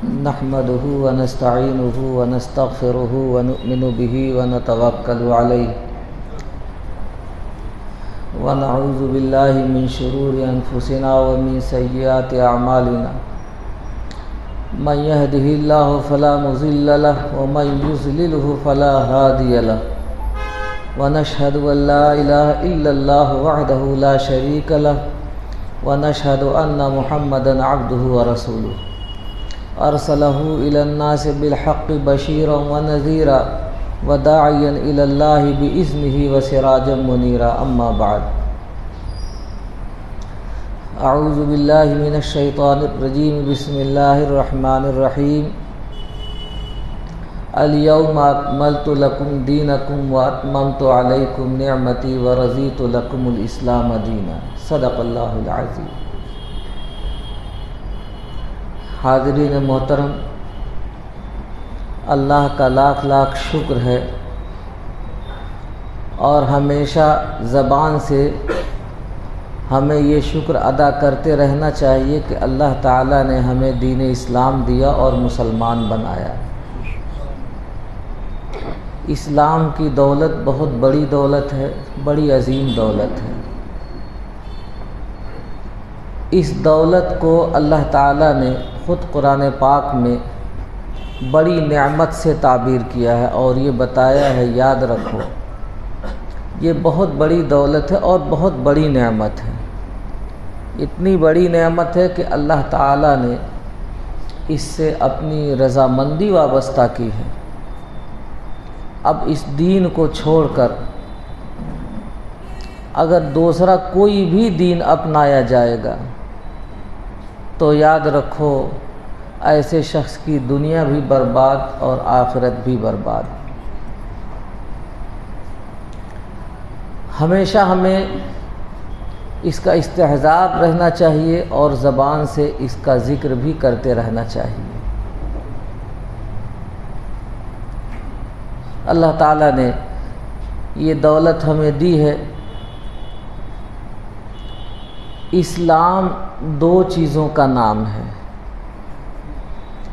نحمده ونستعينه ونستغفره ونؤمن به ونتوكل عليه ونعوذ بالله من شرور أنفسنا ومن سيئات أعمالنا من يهده الله فلا مضل له ومن يضلله فلا هادي له ونشهد أن لا إله إلا الله وحده لا شريك له ونشهد أن محمدا عبده ورسوله أرسله إلى الناس بالحق بشيرا ونذيرا وداعيا إلى الله بإذنه وسراجا منيرا أما بعد أعوذ بالله من الشيطان الرجيم بسم الله الرحمن الرحيم اليوم أكملت لكم دينكم وأتممت عليكم نعمتي ورضيت لكم الإسلام دينا صدق الله العظيم۔ حاضرین محترم، اللہ کا لاکھ لاکھ شکر ہے اور ہمیشہ زبان سے ہمیں یہ شکر ادا کرتے رہنا چاہیے کہ اللہ تعالیٰ نے ہمیں دین اسلام دیا اور مسلمان بنایا۔ اسلام کی دولت بہت بڑی دولت ہے، بڑی عظیم دولت ہے۔ اس دولت کو اللہ تعالیٰ نے خود قرآن پاک میں بڑی نعمت سے تعبیر کیا ہے اور یہ بتایا ہے، یاد رکھو یہ بہت بڑی دولت ہے اور بہت بڑی نعمت ہے۔ اتنی بڑی نعمت ہے کہ اللہ تعالیٰ نے اس سے اپنی رضامندی وابستہ کی ہے۔ اب اس دین کو چھوڑ کر اگر دوسرا کوئی بھی دین اپنایا جائے گا تو یاد رکھو ایسے شخص کی دنیا بھی برباد اور آخرت بھی برباد۔ ہمیشہ ہمیں اس کا استحضار رہنا چاہیے اور زبان سے اس کا ذکر بھی کرتے رہنا چاہیے۔ اللہ تعالیٰ نے یہ دولت ہمیں دی ہے۔ اسلام دو چیزوں کا نام ہے،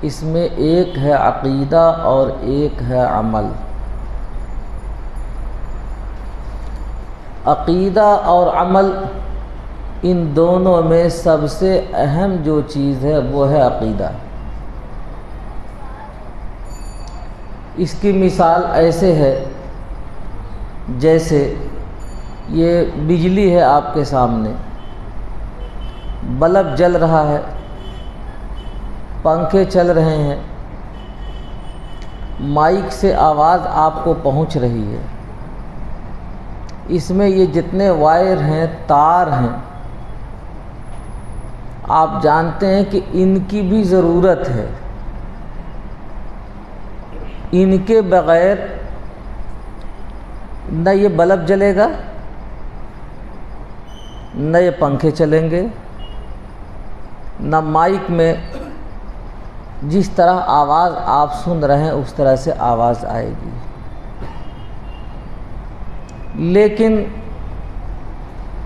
اس میں ایک ہے عقیدہ اور ایک ہے عمل۔ عقیدہ اور عمل، ان دونوں میں سب سے اہم جو چیز ہے وہ ہے عقیدہ۔ اس کی مثال ایسے ہے جیسے یہ بجلی ہے آپ کے سامنے، بلب جل رہا ہے، پنکھے چل رہے ہیں، مائک سے آواز آپ کو پہنچ رہی ہے۔ اس میں یہ جتنے وائر ہیں، تار ہیں، آپ جانتے ہیں کہ ان کی بھی ضرورت ہے۔ ان کے بغیر نہ یہ بلب جلے گا، نہ یہ پنکھے چلیں گے، نہ مائک میں جس طرح آواز آپ سن رہے ہیں اس طرح سے آواز آئے گی۔ لیکن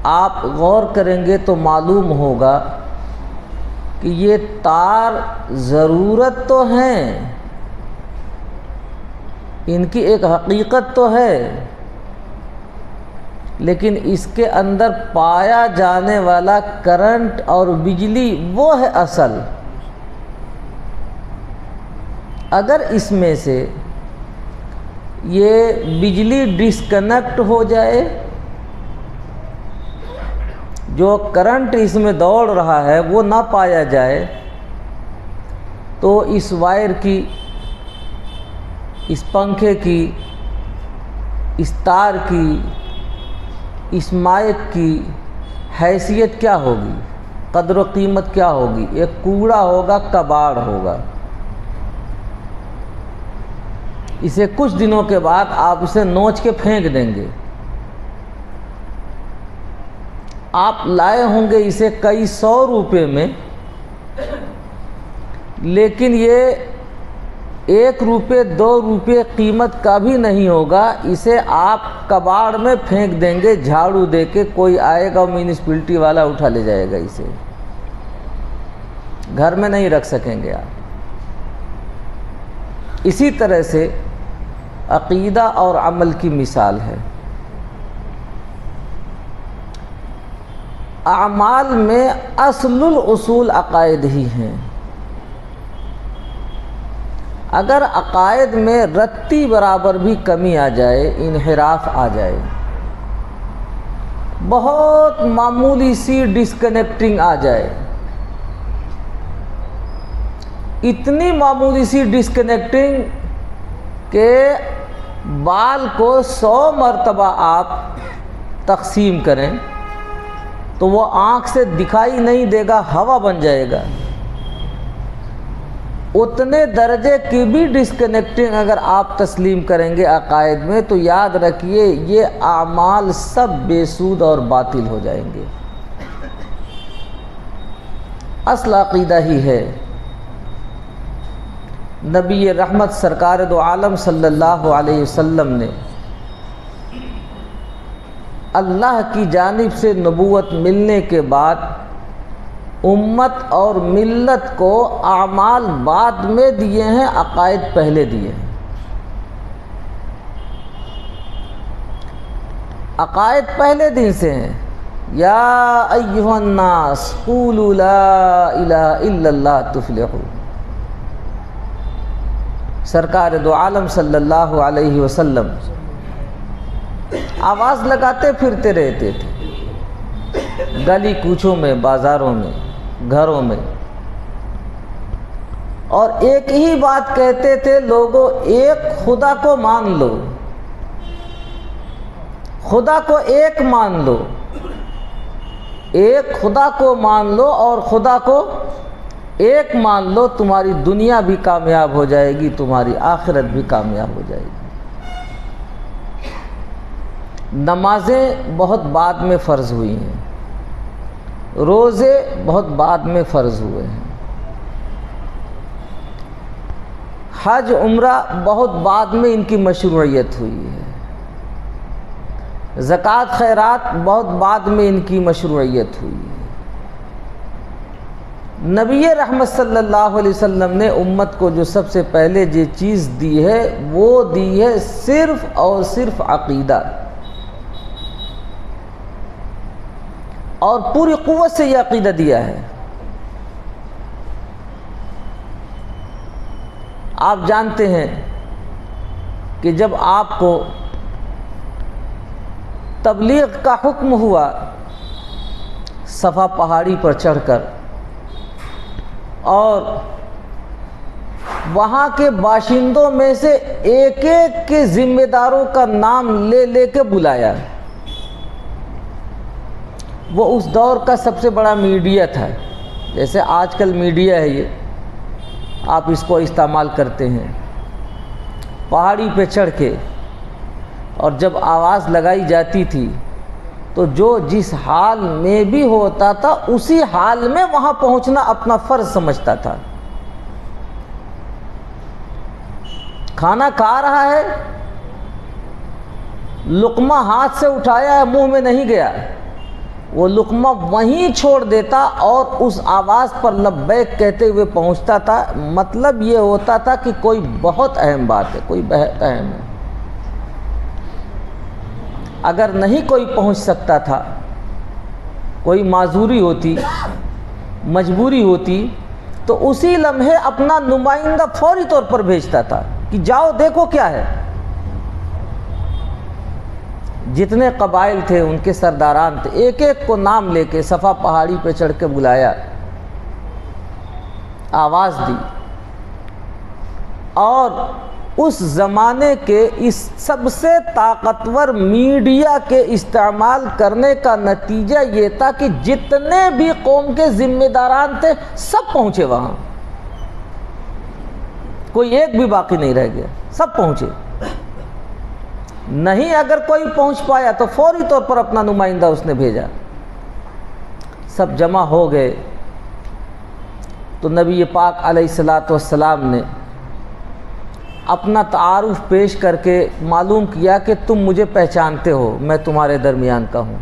آپ غور کریں گے تو معلوم ہوگا کہ یہ تار ضرورت تو ہیں، ان کی ایک حقیقت تو ہے، لیکن اس کے اندر پایا جانے والا کرنٹ اور بجلی وہ ہے اصل۔ اگر اس میں سے یہ بجلی ڈسکنیکٹ ہو جائے، جو کرنٹ اس میں دوڑ رہا ہے وہ نہ پایا جائے، تو اس وائر کی، اس پنکھے کی، اس تار کی، اس مائک کی حیثیت کیا ہوگی، قدر و قیمت کیا ہوگی؟ ایک کوڑا ہوگا، کباڑ ہوگا۔ اسے کچھ دنوں کے بعد آپ اسے نوچ کے پھینک دیں گے۔ آپ لائے ہوں گے اسے کئی سو روپے میں، لیکن یہ 1 روپے 2 روپے قیمت کا بھی نہیں ہوگا۔ اسے آپ کباڑ میں پھینک دیں گے، جھاڑو دے کے کوئی آئے گا میونسپلٹی والا اٹھا لے جائے گا، اسے گھر میں نہیں رکھ سکیں گے آپ۔ اسی طرح سے عقیدہ اور عمل کی مثال ہے۔ اعمال میں اصل الاصول عقائد ہی ہیں۔ اگر عقائد میں رتی برابر بھی کمی آ جائے، انحراف آ جائے، بہت معمولی سی ڈسکنیکٹنگ آ جائے، اتنی معمولی سی ڈسکنیکٹنگ کہ بال کو 100 مرتبہ آپ تقسیم کریں تو وہ آنکھ سے دکھائی نہیں دے گا، ہوا بن جائے گا، اتنے درجے کی بھی ڈسکنیکٹنگ اگر آپ تسلیم کریں گے عقائد میں، تو یاد رکھیے یہ اعمال سب بے سود اور باطل ہو جائیں گے۔ اصل عقیدہ ہی ہے۔ نبی رحمت سرکار دو عالم صلی اللہ علیہ وسلم نے اللہ کی جانب سے نبوت ملنے کے بعد امت اور ملت کو اعمال بعد میں دیے ہیں، عقائد پہلے دیے ہیں۔ عقائد پہلے دن سے ہیں۔ یا ایھا الناس قولوا لا الہ الا اللہ تفلحوا۔ سرکار دو عالم صلی اللہ علیہ وسلم آواز لگاتے پھرتے رہتے تھے، گلی کوچوں میں، بازاروں میں، گھروں میں، اور ایک ہی بات کہتے تھے، لوگوں ایک خدا کو مان لو، خدا کو ایک مان لو، ایک خدا کو مان لو اور خدا کو ایک مان لو، تمہاری دنیا بھی کامیاب ہو جائے گی، تمہاری آخرت بھی کامیاب ہو جائے گی۔ نمازیں بہت بعد میں فرض ہوئی ہیں، روزے بہت بعد میں فرض ہوئے ہیں، حج عمرہ بہت بعد میں ان کی مشروعیت ہوئی ہے، زکوٰۃ خیرات بہت بعد میں ان کی مشروعیت ہوئی ہے۔ نبی رحمت صلی اللہ علیہ وسلم نے امت کو جو سب سے پہلے جو چیز دی ہے وہ دی ہے صرف اور صرف عقیدہ، اور پوری قوت سے یہ عقیدہ دیا ہے۔ آپ جانتے ہیں کہ جب آپ کو تبلیغ کا حکم ہوا صفا پہاڑی پر چڑھ کر، اور وہاں کے باشندوں میں سے ایک ایک کے ذمہ داروں کا نام لے لے کے بلایا، وہ اس دور کا سب سے بڑا میڈیا تھا۔ جیسے آج کل میڈیا ہے، یہ آپ اس کو استعمال کرتے ہیں۔ پہاڑی پہ چڑھ کے اور جب آواز لگائی جاتی تھی تو جو جس حال میں بھی ہوتا تھا اسی حال میں وہاں پہنچنا اپنا فرض سمجھتا تھا۔ کھانا کھا رہا ہے، لقمہ ہاتھ سے اٹھایا ہے، منہ میں نہیں گیا، وہ لقمہ وہیں چھوڑ دیتا اور اس آواز پر لبیک کہتے ہوئے پہنچتا تھا۔ مطلب یہ ہوتا تھا کہ کوئی بہت اہم بات ہے، کوئی بہت اہم ہے۔ اگر نہیں کوئی پہنچ سکتا تھا، کوئی معذوری ہوتی، مجبوری ہوتی، تو اسی لمحے اپنا نمائندہ فوری طور پر بھیجتا تھا کہ جاؤ دیکھو کیا ہے۔ جتنے قبائل تھے ان کے سرداران تھے، ایک ایک کو نام لے کے صفا پہاڑی پہ چڑھ کے بلایا، آواز دی، اور اس زمانے کے اس سب سے طاقتور میڈیا کے استعمال کرنے کا نتیجہ یہ تھا کہ جتنے بھی قوم کے ذمہ داران تھے سب پہنچے وہاں، کوئی ایک بھی باقی نہیں رہ گیا، سب پہنچے۔ نہیں اگر کوئی پہنچ پایا تو فوری طور پر اپنا نمائندہ اس نے بھیجا، سب جمع ہو گئے۔ تو نبی پاک علیہ الصلاۃ والسلام نے اپنا تعارف پیش کر کے معلوم کیا کہ تم مجھے پہچانتے ہو، میں تمہارے درمیان کا ہوں،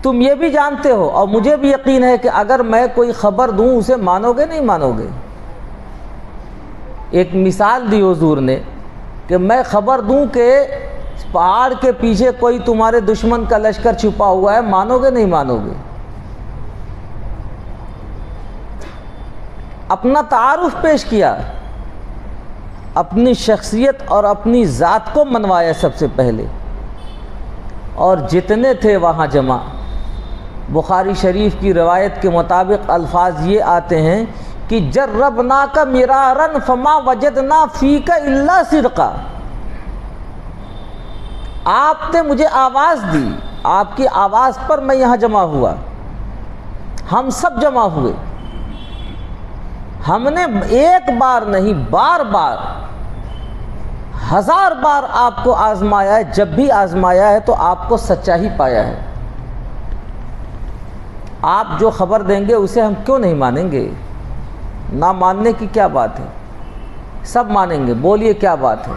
تم یہ بھی جانتے ہو اور مجھے بھی یقین ہے کہ اگر میں کوئی خبر دوں اسے مانو گے نہیں مانو گے، ایک مثال دی حضور نے کہ میں خبر دوں کہ پہاڑ کے پیچھے کوئی تمہارے دشمن کا لشکر چھپا ہوا ہے، مانو گے نہیں مانو گے؟ اپنا تعارف پیش کیا، اپنی شخصیت اور اپنی ذات کو منوایا سب سے پہلے، اور جتنے تھے وہاں جمع۔ بخاری شریف کی روایت کے مطابق الفاظ یہ آتے ہیں کہ جربناک مرارا فما وجدنا فیک الا صدقا، آپ نے مجھے آواز دی، آپ کی آواز پر میں یہاں جمع ہوا، ہم سب جمع ہوئے، ہم نے ایک بار نہیں بار بار 1000 بار آپ کو آزمایا ہے، جب بھی آزمایا ہے تو آپ کو سچا ہی پایا ہے۔ آپ جو خبر دیں گے اسے ہم کیوں نہیں مانیں گے؟ نہ ماننے کی کیا بات ہے، سب مانیں گے، بولیے کیا بات ہے۔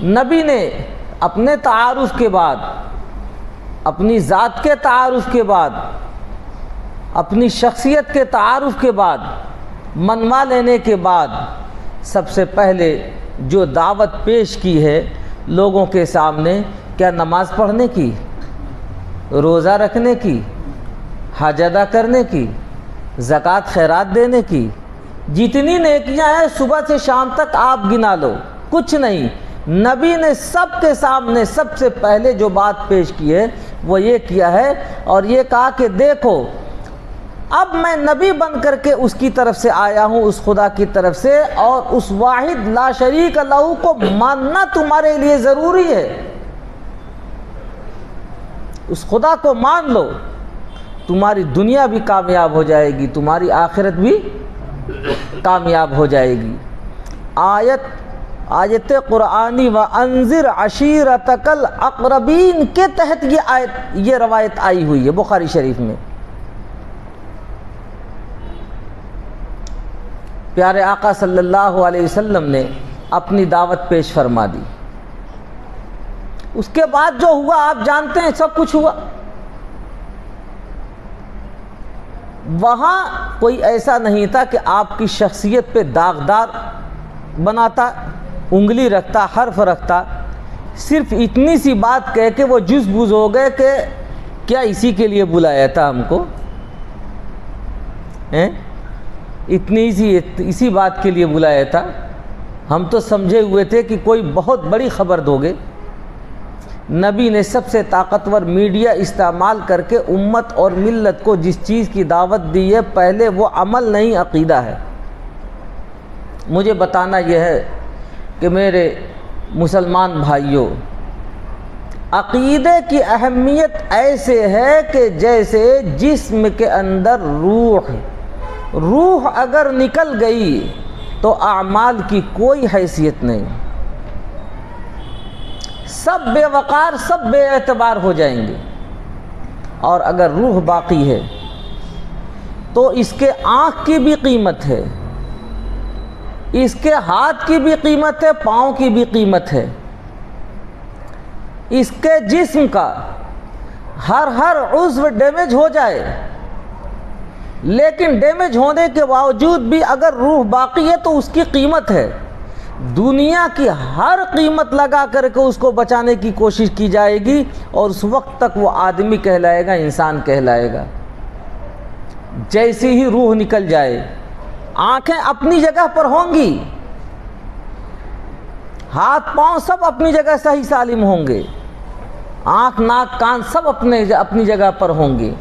نبی نے اپنے تعارف کے بعد، اپنی ذات کے تعارف کے بعد، اپنی شخصیت کے تعارف کے بعد، منوا لینے کے بعد، سب سے پہلے جو دعوت پیش کی ہے لوگوں کے سامنے، کیا نماز پڑھنے کی، روزہ رکھنے کی، حج ادا کرنے کی، زکوٰۃ خیرات دینے کی، جتنی نیکیاں ہیں صبح سے شام تک آپ گنا لو، کچھ نہیں۔ نبی نے سب کے سامنے سب سے پہلے جو بات پیش کی ہے وہ یہ کیا ہے، اور یہ کہا کہ دیکھو اب میں نبی بن کر کے اس کی طرف سے آیا ہوں، اس خدا کی طرف سے، اور اس واحد لا شریک لہ کو ماننا تمہارے لیے ضروری ہے۔ اس خدا کو مان لو، تمہاری دنیا بھی کامیاب ہو جائے گی، تمہاری آخرت بھی کامیاب ہو جائے گی۔ آیت قرآنی وَأَنذِرْ عَشِيرَتَكَ الْأَقْرَبِينَ کے تحت یہ روایت آئی ہوئی ہے بخاری شریف میں۔ پیارے آقا صلی اللہ علیہ وسلم نے اپنی دعوت پیش فرما دی، اس کے بعد جو ہوا آپ جانتے ہیں، سب کچھ ہوا۔ وہاں کوئی ایسا نہیں تھا کہ آپ کی شخصیت پہ داغدار بناتا، انگلی رکھتا، حرف رکھتا، صرف اتنی سی بات کہہ کے وہ جز بوز ہو گئے کہ کیا اسی کے لیے بلایا تھا ہم کو، اسی بات کے لیے بلایا تھا، ہم تو سمجھے ہوئے تھے کہ کوئی بہت بڑی خبر دو گے۔ نبی نے سب سے طاقتور میڈیا استعمال کر کے امت اور ملت کو جس چیز کی دعوت دی ہے، پہلے وہ عمل نہیں عقیدہ ہے۔ مجھے بتانا یہ ہے کہ میرے مسلمان بھائیوں، عقیدے کی اہمیت ایسے ہے کہ جیسے جسم کے اندر روح اگر نکل گئی تو اعمال کی کوئی حیثیت نہیں، سب بے وقار، سب بے اعتبار ہو جائیں گے۔ اور اگر روح باقی ہے تو اس کے آنکھ کی بھی قیمت ہے، اس کے ہاتھ کی بھی قیمت ہے، پاؤں کی بھی قیمت ہے، اس کے جسم کا ہر عضو ڈیمیج ہو جائے، لیکن ڈیمیج ہونے کے باوجود بھی اگر روح باقی ہے تو اس کی قیمت ہے۔ دنیا کی ہر قیمت لگا کر کے اس کو بچانے کی کوشش کی جائے گی، اور اس وقت تک وہ آدمی کہلائے گا، انسان کہلائے گا۔ جیسی ہی روح نکل جائے، آنکھیں اپنی جگہ پر ہوں گی، ہاتھ پاؤں سب اپنی جگہ صحیح سالم ہوں گے، آنکھ ناک کان سب اپنی جگہ پر ہوں گے،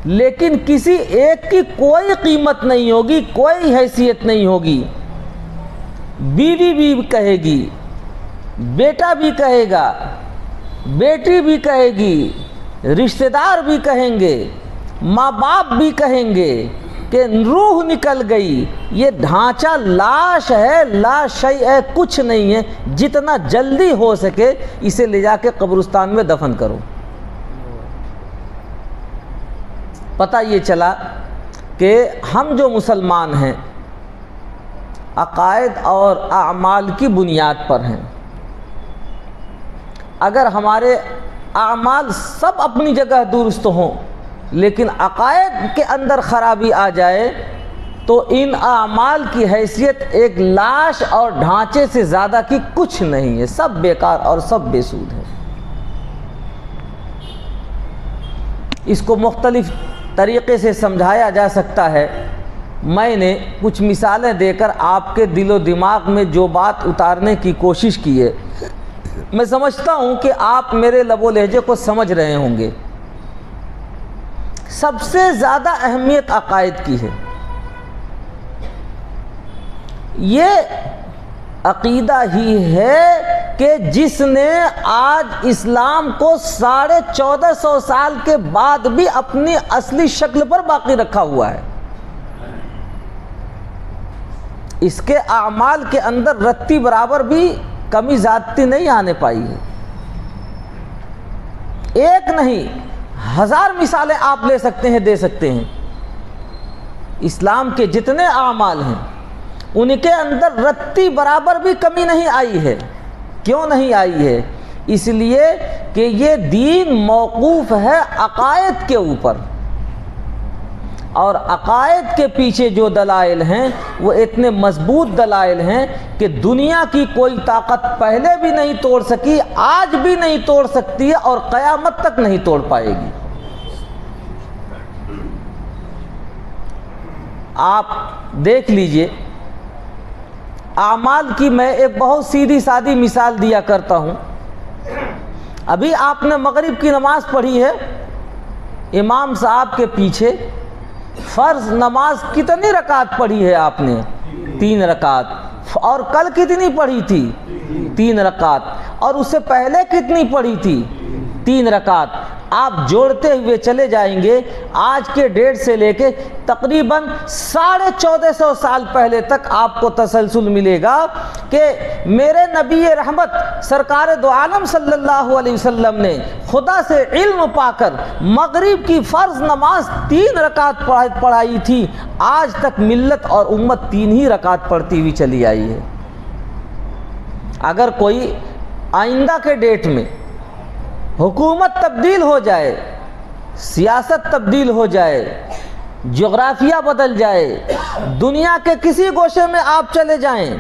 لیکن کسی ایک کی کوئی قیمت نہیں ہوگی، کوئی حیثیت نہیں ہوگی۔ بیوی بھی کہے گی، بیٹا بھی کہے گا، بیٹی بھی کہے گی، رشتہ دار بھی کہیں گے، ماں باپ بھی کہیں گے کہ روح نکل گئی، یہ ڈھانچہ لاش ہے، لا شیء ہے، کچھ نہیں ہے، جتنا جلدی ہو سکے اسے لے جا کے قبرستان میں دفن کرو۔ پتہ یہ چلا کہ ہم جو مسلمان ہیں عقائد اور اعمال کی بنیاد پر ہیں۔ اگر ہمارے اعمال سب اپنی جگہ درست ہوں لیکن عقائد کے اندر خرابی آ جائے تو ان اعمال کی حیثیت ایک لاش اور ڈھانچے سے زیادہ کی کچھ نہیں ہے، سب بیکار اور سب بے سود ہے۔ اس کو مختلف طریقے سے سمجھایا جا سکتا ہے۔ میں نے کچھ مثالیں دے کر آپ کے دل و دماغ میں جو بات اتارنے کی کوشش کی ہے، میں سمجھتا ہوں کہ آپ میرے لب و لہجے کو سمجھ رہے ہوں گے۔ سب سے زیادہ اہمیت عقائد کی ہے۔ یہ عقیدہ ہی ہے کہ جس نے آج اسلام کو 1450 سال کے بعد بھی اپنی اصلی شکل پر باقی رکھا ہوا ہے۔ اس کے اعمال کے اندر رتی برابر بھی کمی زیادتی نہیں آنے پائی ہے۔ ایک نہیں، 1000 مثالیں آپ لے سکتے ہیں، دے سکتے ہیں۔ اسلام کے جتنے اعمال ہیں ان کے اندر رتی برابر بھی کمی نہیں آئی ہے۔ کیوں نہیں آئی ہے؟ اس لیے کہ یہ دین موقوف ہے عقائد کے اوپر، اور عقائد کے پیچھے جو دلائل ہیں وہ اتنے مضبوط دلائل ہیں کہ دنیا کی کوئی طاقت پہلے بھی نہیں توڑ سکی، آج بھی نہیں توڑ سکتی ہے، اور قیامت تک نہیں توڑ پائے گی۔ آپ دیکھ لیجئے، اعمال کی میں ایک بہت سیدھی سادی مثال دیا کرتا ہوں۔ ابھی آپ نے مغرب کی نماز پڑھی ہے، امام صاحب کے پیچھے فرض نماز کتنی رکعت پڑھی ہے آپ نے؟ 3 رکعت۔ اور کل کتنی پڑھی تھی؟ 3 رکعت۔ اور اس سے پہلے کتنی پڑھی تھی؟ 3 رکعت۔ آپ جوڑتے ہوئے چلے جائیں گے، آج کے ڈیٹ سے لے کے تقریباً 1450 سال پہلے تک آپ کو تسلسل ملے گا کہ میرے نبی رحمت سرکار دو عالم صلی اللہ علیہ وسلم نے خدا سے علم پا کر مغرب کی فرض نماز 3 رکعت پڑھائی تھی۔ آج تک ملت اور امت 3 ہی رکعت پڑھتی ہوئی چلی آئی ہے۔ اگر کوئی آئندہ کے ڈیٹ میں حکومت تبدیل ہو جائے، سیاست تبدیل ہو جائے، جغرافیہ بدل جائے، دنیا کے کسی گوشے میں آپ چلے جائیں،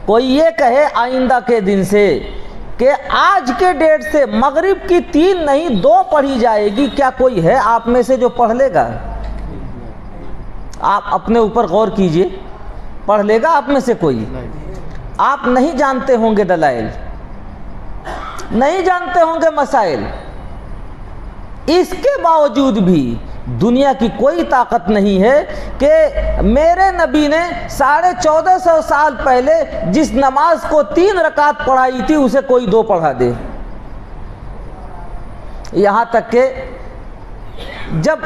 کوئی یہ کہے آئندہ کے دن سے کہ آج کے ڈیٹ سے مغرب کی 3 نہیں 2 پڑھی جائے گی، کیا کوئی ہے آپ میں سے جو پڑھ لے گا؟ آپ اپنے اوپر غور کیجئے، پڑھ لے گا آپ میں سے کوئی؟ آپ نہیں جانتے ہوں گے دلائل، نہیں جانتے ہوں گے مسائل، اس کے باوجود بھی دنیا کی کوئی طاقت نہیں ہے کہ میرے نبی نے 1450 سال پہلے جس نماز کو 3 رکعت پڑھائی تھی اسے کوئی 2 پڑھا دے۔ یہاں تک کہ جب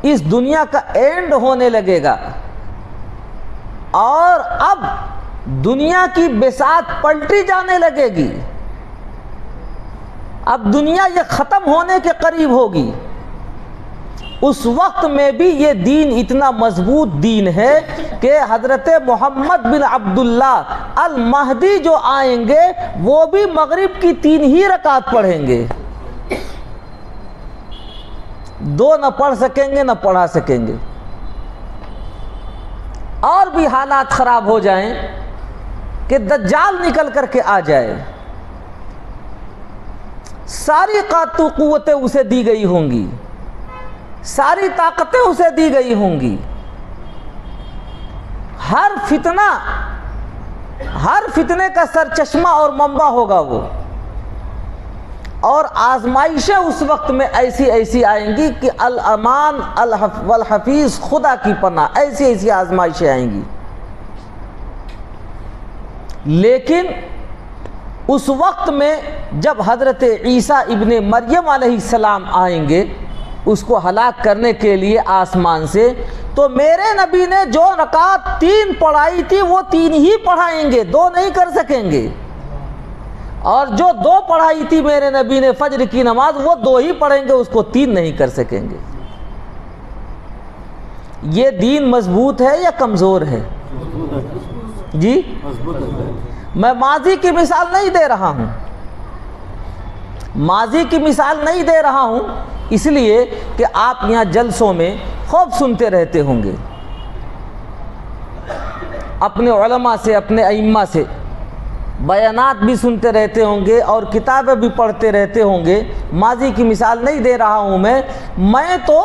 اس دنیا کا اینڈ ہونے لگے گا اور اب دنیا کی بساط پلٹی جانے لگے گی، اب دنیا یہ ختم ہونے کے قریب ہوگی، اس وقت میں بھی یہ دین اتنا مضبوط دین ہے کہ حضرت محمد بن عبداللہ المہدی جو آئیں گے وہ بھی مغرب کی 3 ہی رکعت پڑھیں گے، 2 نہ پڑھ سکیں گے نہ پڑھا سکیں گے۔ اور بھی حالات خراب ہو جائیں کہ دجال نکل کر کے آ جائے، ساری قوتیں اسے دی گئی ہوں گی، ساری طاقتیں اسے دی گئی ہوں گی، ہر فتنے کا سرچشمہ اور منبع ہوگا وہ، اور آزمائشیں اس وقت میں ایسی آئیں گی کہ الامان والحفیظ خدا کی پناہ، ایسی آزمائشیں آئیں گی۔ لیکن اس وقت میں جب حضرت عیسیٰ ابن مریم علیہ السلام آئیں گے اس کو ہلاک کرنے کے لیے آسمان سے، تو میرے نبی نے جو رکعت 3 پڑھائی تھی وہ 3 ہی پڑھائیں گے، 2 نہیں کر سکیں گے، اور جو 2 پڑھائی تھی میرے نبی نے فجر کی نماز وہ 2 ہی پڑھیں گے، اس کو 3 نہیں کر سکیں گے۔ یہ دین مضبوط ہے یا کمزور ہے؟ جی، میں ماضی کی مثال نہیں دے رہا ہوں، ماضی کی مثال نہیں دے رہا ہوں اس لیے کہ آپ یہاں جلسوں میں خوب سنتے رہتے ہوں گے، اپنے علماء سے، اپنے ائمہ سے بیانات بھی سنتے رہتے ہوں گے اور کتابیں بھی پڑھتے رہتے ہوں گے۔ ماضی کی مثال نہیں دے رہا ہوں میں تو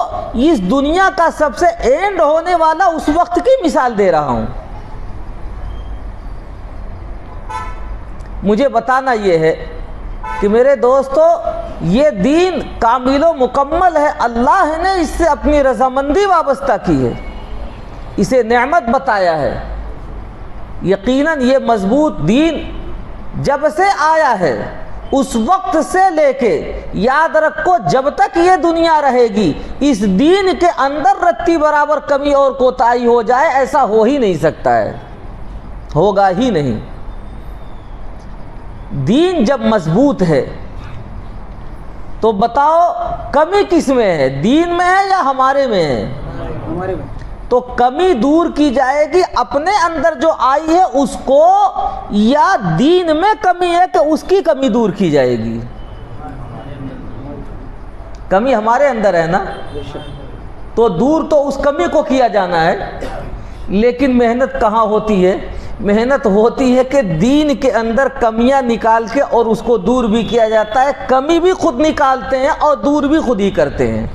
اس دنیا کا سب سے اینڈ ہونے والا اس وقت کی مثال دے رہا ہوں۔ مجھے بتانا یہ ہے کہ میرے دوستو، یہ دین کامل و مکمل ہے، اللہ نے اس سے اپنی رضامندی وابستہ کی ہے، اسے نعمت بتایا ہے۔ یقیناً یہ مضبوط دین جب سے آیا ہے اس وقت سے لے کے یاد رکھو جب تک یہ دنیا رہے گی، اس دین کے اندر رتی برابر کمی اور کوتاہی ہو جائے ایسا ہو ہی نہیں سکتا ہے، ہوگا ہی نہیں۔ دین جب مضبوط ہے تو بتاؤ کمی کس میں ہے، دین میں ہے یا ہمارے میں ہے؟ ہمارے میں۔ تو کمی دور کی جائے گی اپنے اندر جو آئی ہے اس کو، یا دین میں کمی ہے کہ اس کی کمی دور کی جائے گی؟ کمی ہمارے اندر ہے نا، تو دور تو اس کمی کو کیا جانا ہے، لیکن محنت کہاں ہوتی ہے؟ محنت ہوتی ہے کہ دین کے اندر کمیاں نکال کے اور اس کو دور بھی کیا جاتا ہے۔ کمی بھی خود نکالتے ہیں اور دور بھی خود ہی کرتے ہیں۔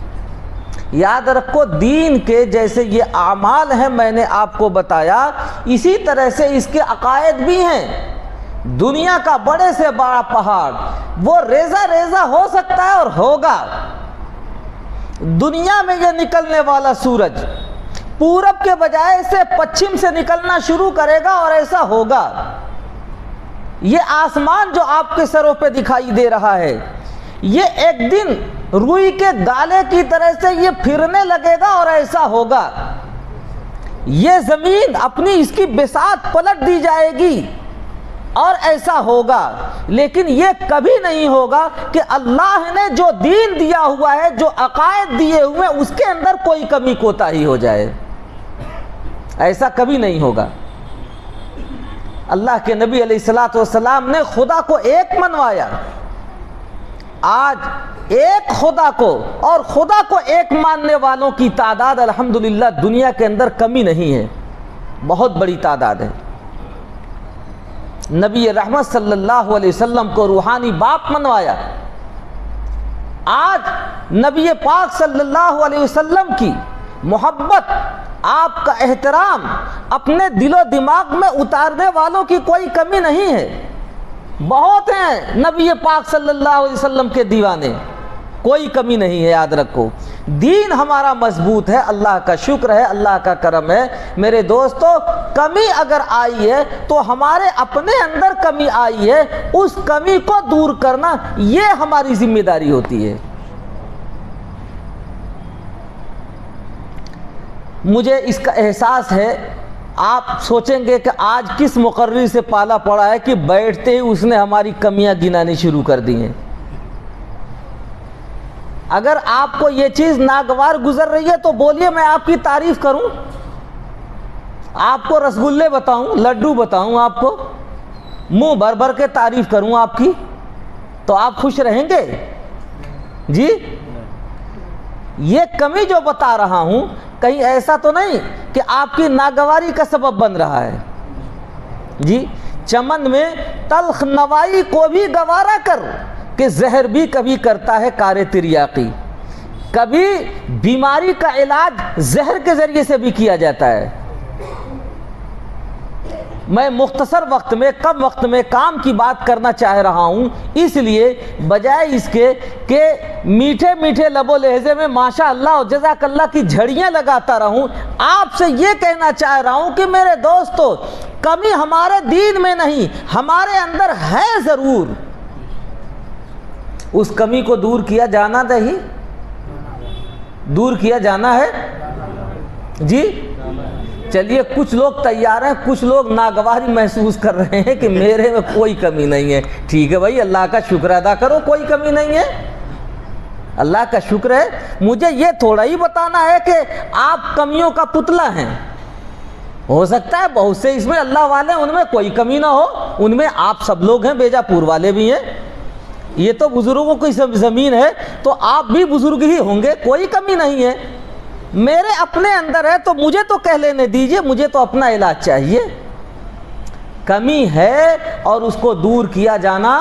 یاد رکھو دین کے جیسے یہ اعمال ہیں میں نے آپ کو بتایا، اسی طرح سے اس کے عقائد بھی ہیں۔ دنیا کا بڑے سے بڑا پہاڑ وہ ریزہ ریزہ ہو سکتا ہے اور ہوگا۔ دنیا میں یہ نکلنے والا سورج پورب کے بجائے سے پچھم سے نکلنا شروع کرے گا اور ایسا ہوگا۔ یہ آسمان جو آپ کے سروں پہ دکھائی دے رہا ہے، یہ ایک دن روئی کے گالے کی طرح سے یہ پھرنے لگے گا اور ایسا ہوگا۔ یہ زمین اپنی اس کی بساط پلٹ دی جائے گی اور ایسا ہوگا، لیکن یہ کبھی نہیں ہوگا کہ اللہ نے جو دین دیا ہوا ہے، جو عقائد دیے ہوئے اس کے اندر کوئی کمی کوتاہی ہو جائے، ایسا کبھی نہیں ہوگا۔ اللہ کے نبی علیہ الصلوۃ والسلام نے خدا کو ایک منوایا۔ آج ایک خدا کو اور خدا کو ایک ماننے والوں کی تعداد الحمدللہ دنیا کے اندر کمی نہیں ہے، بہت بڑی تعداد ہے۔ نبی رحمت صلی اللہ علیہ وسلم کو روحانی باپ منوایا۔ آج نبی پاک صلی اللہ علیہ وسلم کی محبت، آپ کا احترام اپنے دل و دماغ میں اتارنے والوں کی کوئی کمی نہیں ہے۔ بہت ہیں نبی پاک صلی اللہ علیہ وسلم کے دیوانے، کوئی کمی نہیں ہے۔ یاد رکھو دین ہمارا مضبوط ہے، اللہ کا شکر ہے، اللہ کا کرم ہے۔ میرے دوستو کمی اگر آئی ہے تو ہمارے اپنے اندر کمی آئی ہے، اس کمی کو دور کرنا یہ ہماری ذمہ داری ہوتی ہے۔ مجھے اس کا احساس ہے، آپ سوچیں گے کہ آج کس مقرری سے پالا پڑا ہے کہ بیٹھتے ہی اس نے ہماری کمیاں گنانی شروع کر دی ہیں۔ اگر آپ کو یہ چیز ناگوار گزر رہی ہے تو بولیے، میں آپ کی تعریف کروں، آپ کو رسگلے بتاؤں، لڈو بتاؤں، آپ کو منہ بھر بھر کے تعریف کروں آپ کی، تو آپ خوش رہیں گے؟ جی یہ کمی جو بتا رہا ہوں کہیں ایسا تو نہیں کہ آپ کی ناگواری کا سبب بن رہا ہے؟ جی چمن میں تلخ نوائی کو بھی گوارا کر کہ زہر بھی کبھی کرتا ہے کار تریاقی۔ کبھی بیماری کا علاج زہر کے ذریعے سے بھی کیا جاتا ہے۔ میں مختصر وقت میں کم وقت میں کام کی بات کرنا چاہ رہا ہوں، اس لیے بجائے اس کے کہ میٹھے میٹھے لب و لہجے میں ماشاء اللہ اور جزاک اللہ کی جھڑیاں لگاتا رہوں، آپ سے یہ کہنا چاہ رہا ہوں کہ میرے دوستو کمی ہمارے دین میں نہیں، ہمارے اندر ہے ضرور، اس کمی کو دور کیا جانا نہیں، دور کیا جانا ہے۔ جی چلیے کچھ لوگ تیار ہیں، کچھ لوگ ناگواری محسوس کر رہے ہیں کہ میرے میں کوئی کمی نہیں ہے۔ ٹھیک ہے بھائی، اللہ کا شکر ادا کرو، کوئی کمی نہیں ہے، اللہ کا شکر ہے۔ مجھے یہ تھوڑا ہی بتانا ہے کہ آپ کمیوں کا پتلا ہیں۔ ہو سکتا ہے بہت سے اس میں اللہ والے ان میں کوئی کمی نہ ہو، ان میں آپ سب لوگ ہیں، بیجا پور والے بھی ہیں، یہ تو بزرگوں کی زمین ہے تو آپ بھی بزرگ ہی ہوں گے، کوئی کمی نہیں ہے۔ میرے اپنے اندر ہے تو مجھے تو کہہ لینے دیجئے، مجھے تو اپنا علاج چاہیے، کمی ہے اور اس کو دور کیا جانا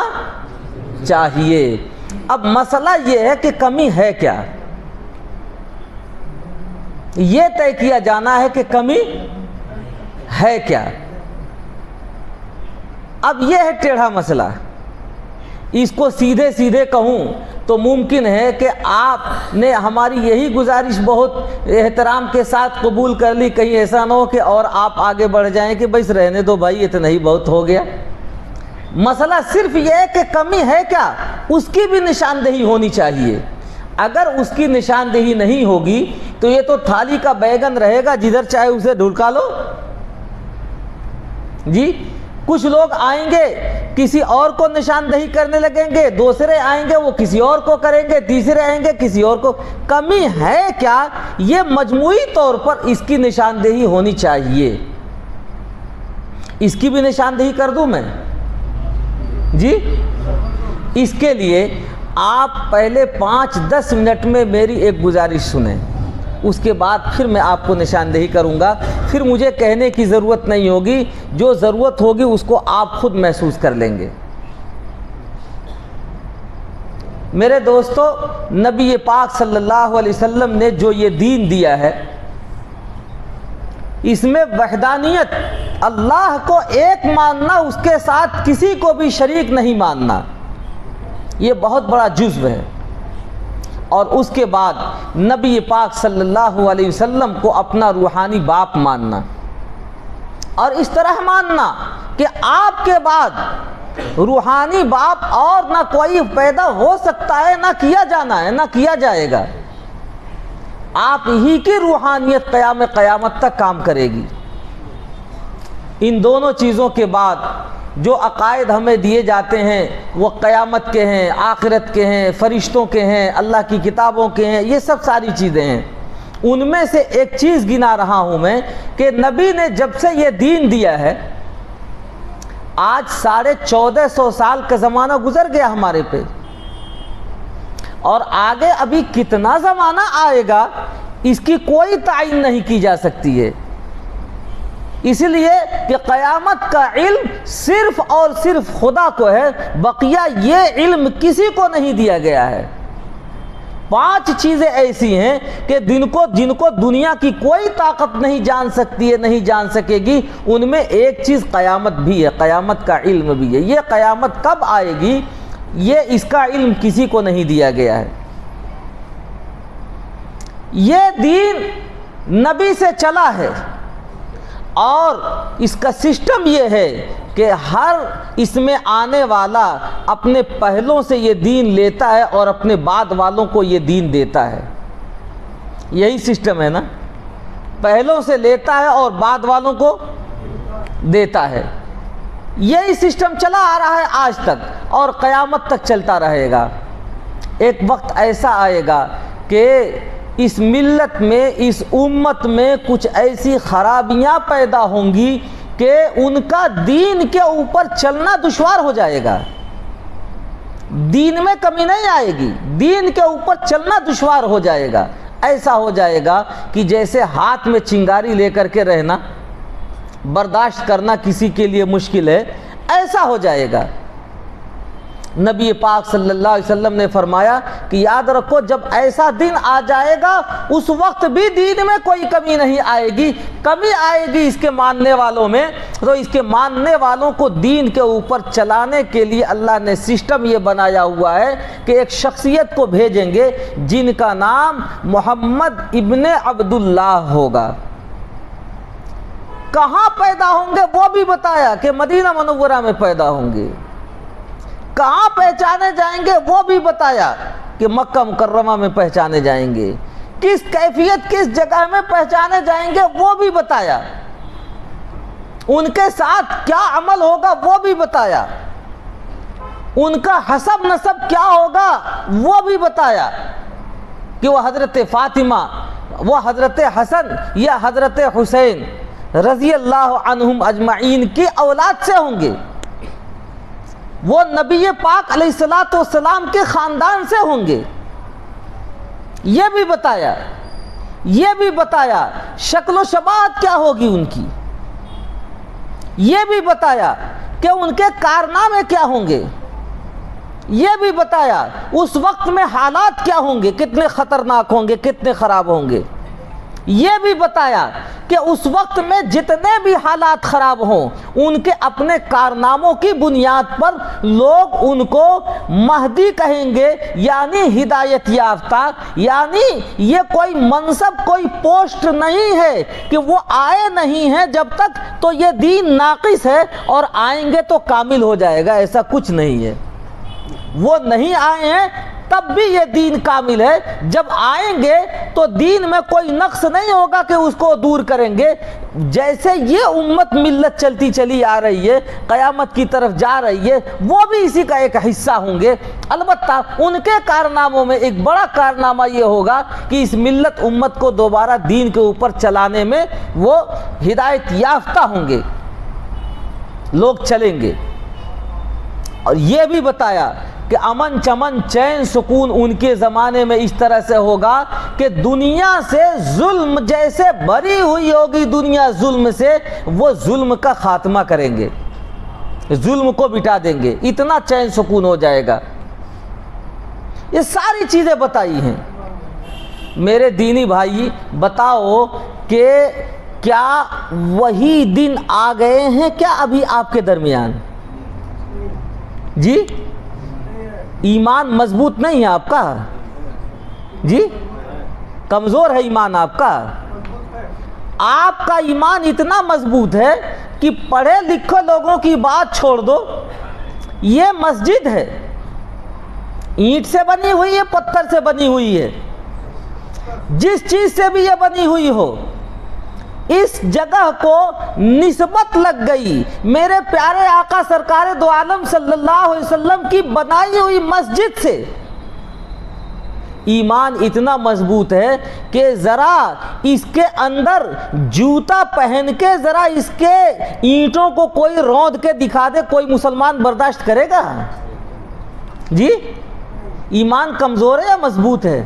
چاہیے۔ اب مسئلہ یہ ہے کہ کمی ہے کیا، یہ طے کیا جانا ہے کہ کمی ہے کیا۔ اب یہ ہے ٹیڑھا مسئلہ، اس کو سیدھے سیدھے کہوں تو ممکن ہے کہ آپ نے ہماری یہی گزارش بہت احترام کے ساتھ قبول کر لی، کہیں ایسا نہ ہو کہ اور آپ آگے بڑھ جائیں کہ بس رہنے دو بھائی، اتنا ہی بہت ہو گیا۔ مسئلہ صرف یہ ہے کہ کمی ہے کیا، اس کی بھی نشاندہی ہونی چاہیے۔ اگر اس کی نشاندہی نہیں ہوگی تو یہ تو تھالی کا بیگن رہے گا، جدھر چاہے اسے ڈھلکا لو۔ جی کچھ لوگ آئیں گے کسی اور کو نشاندہی کرنے لگیں گے، دوسرے آئیں گے وہ کسی اور کو کریں گے، تیسرے آئیں گے کسی اور کو۔ کمی ہے کیا، یہ مجموعی طور پر اس کی نشاندہی ہونی چاہیے۔ اس کی بھی نشاندہی کر دوں میں؟ جی اس کے لیے آپ پہلے 5-10 منٹ میں میری ایک گزارش سنیں، اس کے بعد پھر میں آپ کو نشاندہی کروں گا، پھر مجھے کہنے کی ضرورت نہیں ہوگی، جو ضرورت ہوگی اس کو آپ خود محسوس کر لیں گے۔ میرے دوستو، نبی پاک صلی اللہ علیہ وسلم نے جو یہ دین دیا ہے، اس میں وحدانیت، اللہ کو ایک ماننا، اس کے ساتھ کسی کو بھی شریک نہیں ماننا، یہ بہت بڑا جزو ہے۔ اور اس کے بعد نبی پاک صلی اللہ علیہ وسلم کو اپنا روحانی باپ ماننا، اور اس طرح ماننا کہ آپ کے بعد روحانی باپ اور نہ کوئی پیدا ہو سکتا ہے، نہ کیا جانا ہے، نہ کیا جائے گا۔ آپ ہی کی روحانیت قیامت تک کام کرے گی۔ ان دونوں چیزوں کے بعد جو عقائد ہمیں دیے جاتے ہیں وہ قیامت کے ہیں، آخرت کے ہیں، فرشتوں کے ہیں، اللہ کی کتابوں کے ہیں، یہ سب ساری چیزیں ہیں۔ ان میں سے ایک چیز گنا رہا ہوں میں کہ نبی نے جب سے یہ دین دیا ہے، آج 1450 سال کا زمانہ گزر گیا ہمارے پہ، اور آگے ابھی کتنا زمانہ آئے گا اس کی کوئی تعین نہیں کی جا سکتی ہے، اس لیے کہ قیامت کا علم صرف اور صرف خدا کو ہے، بقیہ یہ علم کسی کو نہیں دیا گیا ہے۔ 5 چیزیں ایسی ہیں کہ جن کو دنیا کی کوئی طاقت نہیں جان سکتی ہے، نہیں جان سکے گی، ان میں ایک چیز قیامت بھی ہے، قیامت کا علم بھی ہے۔ یہ قیامت کب آئے گی، یہ اس کا علم کسی کو نہیں دیا گیا ہے۔ یہ دین نبی سے چلا ہے، اور اس کا سسٹم یہ ہے کہ ہر اس میں آنے والا اپنے پہلوں سے یہ دین لیتا ہے اور اپنے بعد والوں کو یہ دین دیتا ہے۔ یہی سسٹم ہے نا، پہلوں سے لیتا ہے اور بعد والوں کو دیتا ہے۔ یہی سسٹم چلا آ رہا ہے آج تک اور قیامت تک چلتا رہے گا۔ ایک وقت ایسا آئے گا کہ اس ملت میں، اس امت میں کچھ ایسی خرابیاں پیدا ہوں گی کہ ان کا دین کے اوپر چلنا دشوار ہو جائے گا۔ دین میں کمی نہیں آئے گی، دین کے اوپر چلنا دشوار ہو جائے گا۔ ایسا ہو جائے گا کہ جیسے ہاتھ میں چنگاری لے کر کے رہنا، برداشت کرنا کسی کے لیے مشکل ہے، ایسا ہو جائے گا۔ نبی پاک صلی اللہ علیہ وسلم نے فرمایا کہ یاد رکھو، جب ایسا دن آ جائے گا اس وقت بھی دین میں کوئی کمی نہیں آئے گی۔ کمی آئے گی اس کے ماننے والوں میں، تو اس کے ماننے والوں کو دین کے اوپر چلانے کے لیے اللہ نے سسٹم یہ بنایا ہوا ہے کہ ایک شخصیت کو بھیجیں گے جن کا نام محمد ابن عبداللہ ہوگا۔ کہاں پیدا ہوں گے وہ بھی بتایا کہ مدینہ منورہ میں پیدا ہوں گے۔ کہاں پہچانے جائیں گے وہ بھی بتایا کہ مکہ مکرمہ میں پہچانے جائیں گے۔ کس کیفیت، کس جگہ میں پہچانے جائیں گے وہ بھی بتایا۔ ان کے ساتھ کیا عمل ہوگا وہ بھی بتایا۔ ان کا حسب نسب کیا ہوگا وہ بھی بتایا کہ وہ حضرت فاطمہ، وہ حضرت حسن یا حضرت حسین رضی اللہ عنہم اجمعین کی اولاد سے ہوں گے، وہ نبی پاک علیہ الصلوۃ والسلام کے خاندان سے ہوں گے۔ یہ بھی بتایا، یہ بھی بتایا شکل و شباہت کیا ہوگی ان کی۔ یہ بھی بتایا کہ ان کے کارنامے کیا ہوں گے، یہ بھی بتایا اس وقت میں حالات کیا ہوں گے، کتنے خطرناک ہوں گے، کتنے خراب ہوں گے، یہ بھی بتایا کہ اس وقت میں جتنے بھی حالات خراب ہوں ان کے اپنے کارناموں کی بنیاد پر لوگ ان کو مہدی کہیں گے، یعنی ہدایت یافتہ، یعنی یہ کوئی منصب، کوئی پوسٹ نہیں ہے کہ وہ آئے نہیں ہیں جب تک تو یہ دین ناقص ہے اور آئیں گے تو کامل ہو جائے گا، ایسا کچھ نہیں ہے۔ وہ نہیں آئے ہیں تب بھی یہ دین کامل ہے، جب آئیں گے تو دین میں کوئی نقص نہیں ہوگا کہ اس کو دور کریں گے۔ جیسے یہ امت ملت چلتی چلی آ رہی ہے، قیامت کی طرف جا رہی ہے، وہ بھی اسی کا ایک حصہ ہوں گے۔ البتہ ان کے کارناموں میں ایک بڑا کارنامہ یہ ہوگا کہ اس ملت امت کو دوبارہ دین کے اوپر چلانے میں وہ ہدایت یافتہ ہوں گے، لوگ چلیں گے۔ اور یہ بھی بتایا کہ امن چمن چین سکون ان کے زمانے میں اس طرح سے ہوگا کہ دنیا سے ظلم جیسے بری ہوئی ہوگی، دنیا ظلم سے، وہ ظلم کا خاتمہ کریں گے، ظلم کو مٹا دیں گے، اتنا چین سکون ہو جائے گا۔ یہ ساری چیزیں بتائی ہیں۔ میرے دینی بھائی بتاؤ کہ کیا وہی دن آ گئے ہیں کیا ابھی آپ کے درمیان؟ جی ایمان مضبوط نہیں ہے آپ کا؟ جی کمزور ہے ایمان آپ کا؟ آپ کا ایمان اتنا مضبوط ہے کہ پڑھے لکھے لوگوں کی بات چھوڑ دو، یہ مسجد ہے، اینٹ سے بنی ہوئی ہے، پتھر سے بنی ہوئی ہے، جس چیز سے بھی یہ بنی ہوئی ہو، اس جگہ کو نسبت لگ گئی میرے پیارے آقا سرکار دو عالم صلی اللہ علیہ وسلم کی بنائی ہوئی مسجد سے۔ ایمان اتنا مضبوط ہے کہ ذرا اس کے اندر جوتا پہن کے ذرا اس کے اینٹوں کو کوئی روند کے دکھا دے، کوئی مسلمان برداشت کرے گا؟ جی ایمان کمزور ہے یا مضبوط ہے؟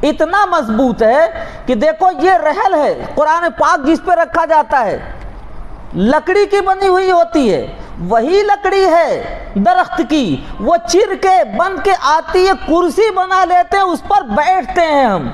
اتنا مضبوط ہے کہ دیکھو یہ رحل ہے، قرآن پاک جس پہ رکھا جاتا ہے لکڑی کی بنی ہوئی ہوتی ہے، وہی لکڑی ہے درخت کی، وہ چر کے بن کے آتی ہے، کرسی بنا لیتے ہیں، اس پر بیٹھتے ہیں ہم،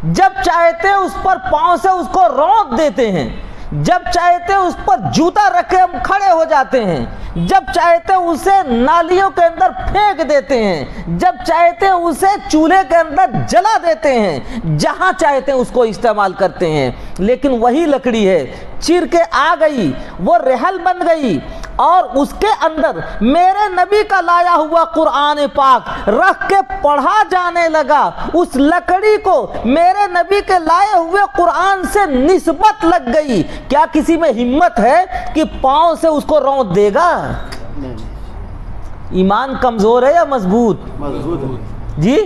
جب چاہتے ہیں اس پر پاؤں سے اس کو روند دیتے ہیں، جب چاہتے ہیں اس پر جوتا رکھے ہم کھڑے ہو جاتے ہیں، جب چاہتے ہیں اسے نالیوں کے اندر پھینک دیتے ہیں، جب چاہتے ہیں اسے چولہے کے اندر جلا دیتے ہیں، جہاں چاہتے ہیں اس کو استعمال کرتے ہیں۔ لیکن وہی لکڑی ہے، چر کے آ گئی، وہ رحل بن گئی، اور اس کے اندر میرے نبی کا لایا ہوا قرآن پاک رکھ کے پڑھا جانے لگا۔ اس لکڑی کو میرے نبی کے لائے ہوئے قرآن سے نسبت لگ گئی۔ کیا کسی میں ہمت ہے کہ پاؤں سے اس کو روند دے گا؟ ایمان کمزور ہے یا مضبوط؟ مضبوط ہے جی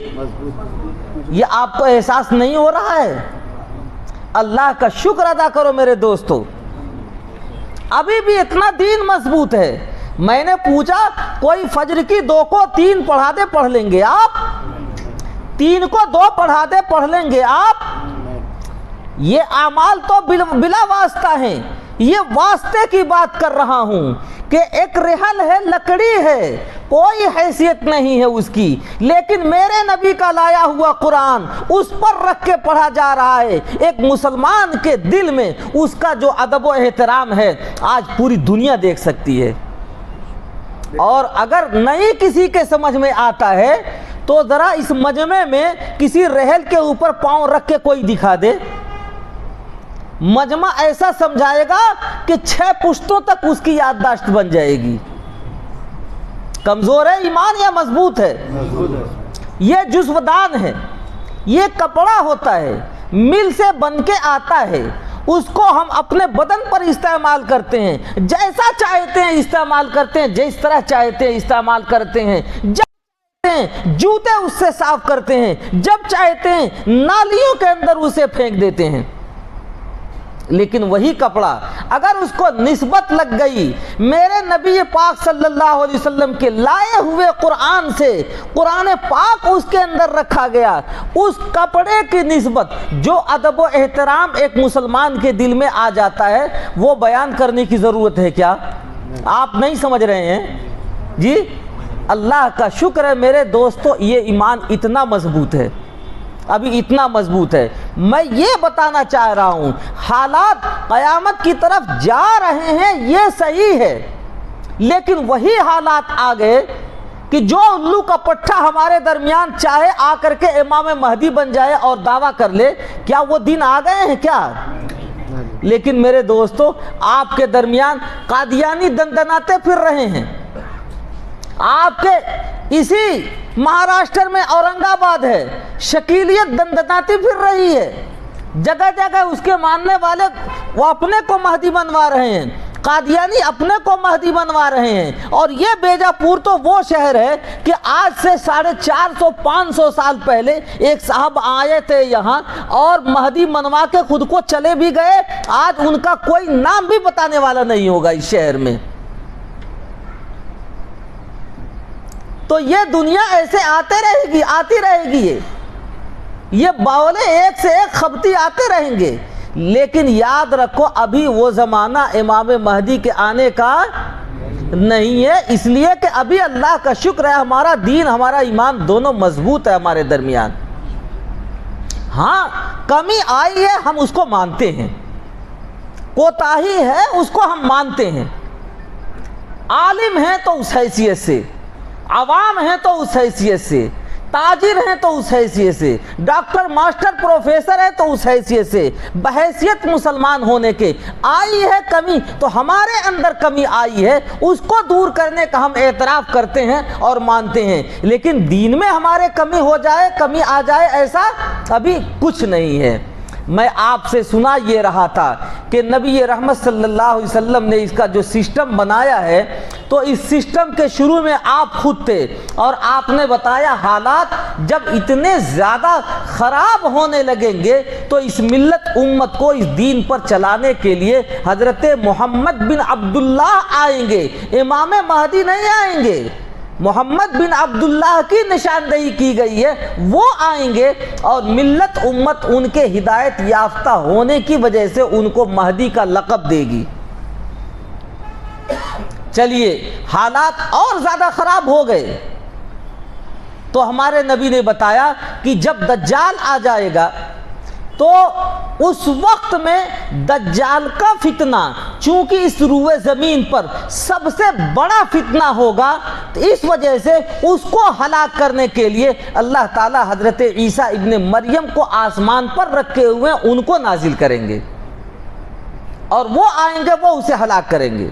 یہ آپ کو احساس نہیں ہو رہا ہے؟ اللہ کا شکر ادا کرو میرے دوستو، ابھی بھی اتنا دین مضبوط ہے۔ میں نے پوچھا کوئی فجر کی 2 کو 3 پڑھا دے پڑھ لیں گے آپ؟ 3 کو 2 پڑھا دے پڑھ لیں گے آپ؟ یہ اعمال تو بلا واسطہ ہیں، یہ واسطے کی بات کر رہا ہوں کہ ایک رحل ہے، لکڑی ہے، کوئی حیثیت نہیں ہے اس کی، لیکن میرے نبی کا لایا ہوا قرآن اس پر رکھ کے پڑھا جا رہا ہے۔ ایک مسلمان کے دل میں اس کا جو ادب و احترام ہے آج پوری دنیا دیکھ سکتی ہے۔ اور اگر نہیں کسی کے سمجھ میں آتا ہے تو ذرا اس مجمع میں کسی رحل کے اوپر پاؤں رکھ کے کوئی دکھا دے، مجمع ایسا سمجھائے گا کہ 6 پشتوں تک اس کی یادداشت بن جائے گی۔ کمزور ہے ایمان یا مضبوط ہے؟ یہ جزودان ہے، یہ کپڑا ہوتا ہے، مل سے بن کے آتا ہے، اس کو ہم اپنے بدن پر استعمال کرتے ہیں، جیسا چاہتے ہیں استعمال کرتے ہیں، جس طرح چاہتے ہیں استعمال کرتے ہیں، جب چاہتے ہیں جوتے اس سے صاف کرتے ہیں، جب چاہتے ہیں نالیوں کے اندر اسے پھینک دیتے ہیں۔ لیکن وہی کپڑا اگر اس کو نسبت لگ گئی میرے نبی پاک صلی اللہ علیہ وسلم کے لائے ہوئے قرآن سے، قرآن پاک اس کے اندر رکھا گیا، اس کپڑے کی نسبت جو ادب و احترام ایک مسلمان کے دل میں آ جاتا ہے وہ بیان کرنے کی ضرورت ہے کیا؟ آپ نہیں سمجھ رہے ہیں جی؟ اللہ کا شکر ہے میرے دوستو، یہ ایمان اتنا مضبوط ہے، ابھی اتنا مضبوط ہے۔ میں یہ بتانا چاہ رہا ہوں حالات قیامت کی طرف جا رہے ہیں، یہ صحیح ہے، لیکن وہی حالات آ گئے کہ جو الو کا پٹھا ہمارے درمیان چاہے آ کر کے امام مہدی بن جائے اور دعویٰ کر لے، کیا وہ دن آ گئے ہیں کیا؟ لیکن میرے دوستو آپ کے درمیان قادیانی دندناتے پھر رہے ہیں، آپ کے اسی مہاراشٹر میں اورنگ آباد ہے، شکیلیت دندناتی پھر رہی ہے، جگہ جگہ اس کے ماننے والے وہ اپنے کو مہدی بنوا رہے ہیں، قادیانی اپنے کو مہدی بنوا رہے ہیں۔ اور یہ بیجا پور تو وہ شہر ہے کہ آج سے 450-500 سال پہلے ایک صاحب آئے تھے یہاں اور مہدی منوا کے خود کو چلے بھی گئے، آج ان کا کوئی نام بھی بتانے والا نہیں ہوگا اس شہر میں۔ تو یہ دنیا ایسے آتی رہے گی، یہ باولے ایک سے ایک خبتی آتے رہیں گے، لیکن یاد رکھو ابھی وہ زمانہ امام مہدی کے آنے کا نہیں ہے، اس لیے کہ ابھی اللہ کا شکر ہے ہمارا دین ہمارا ایمان دونوں مضبوط ہے ہمارے درمیان۔ ہاں کمی آئی ہے ہم اس کو مانتے ہیں، کوتاہی ہے اس کو ہم مانتے ہیں، عالم ہیں تو اس حیثیت سے، عوام ہیں تو اس حیثیت سے، تاجر ہیں تو اس حیثیت سے، ڈاکٹر ماسٹر پروفیسر ہے تو اس حیثیت سے، بحیثیت مسلمان ہونے کے آئی ہے کمی تو ہمارے اندر کمی آئی ہے، اس کو دور کرنے کا ہم اعتراف کرتے ہیں اور مانتے ہیں، لیکن دین میں ہمارے کمی آ جائے ایسا ابھی کچھ نہیں ہے۔ میں آپ سے سنا یہ رہا تھا کہ نبی رحمت صلی اللہ علیہ وسلم نے اس کا جو سسٹم بنایا ہے تو اس سسٹم کے شروع میں آپ خود تھے اور آپ نے بتایا حالات جب اتنے زیادہ خراب ہونے لگیں گے تو اس ملت امت کو اس دین پر چلانے کے لیے حضرت محمد بن عبداللہ آئیں گے، امام مہدی نہیں آئیں گے، محمد بن عبداللہ کی نشاندہی کی گئی ہے، وہ آئیں گے اور ملت امت ان کے ہدایت یافتہ ہونے کی وجہ سے ان کو مہدی کا لقب دے گی۔ چلیے حالات اور زیادہ خراب ہو گئے تو ہمارے نبی نے بتایا کہ جب دجال آ جائے گا تو اس وقت میں دجال کا فتنہ چونکہ اس روئے زمین پر سب سے بڑا فتنہ ہوگا، تو اس وجہ سے اس کو ہلاک کرنے کے لیے اللہ تعالی حضرت عیسیٰ ابن مریم کو آسمان پر رکھے ہوئے ان کو نازل کریں گے اور وہ آئیں گے، وہ اسے ہلاک کریں گے۔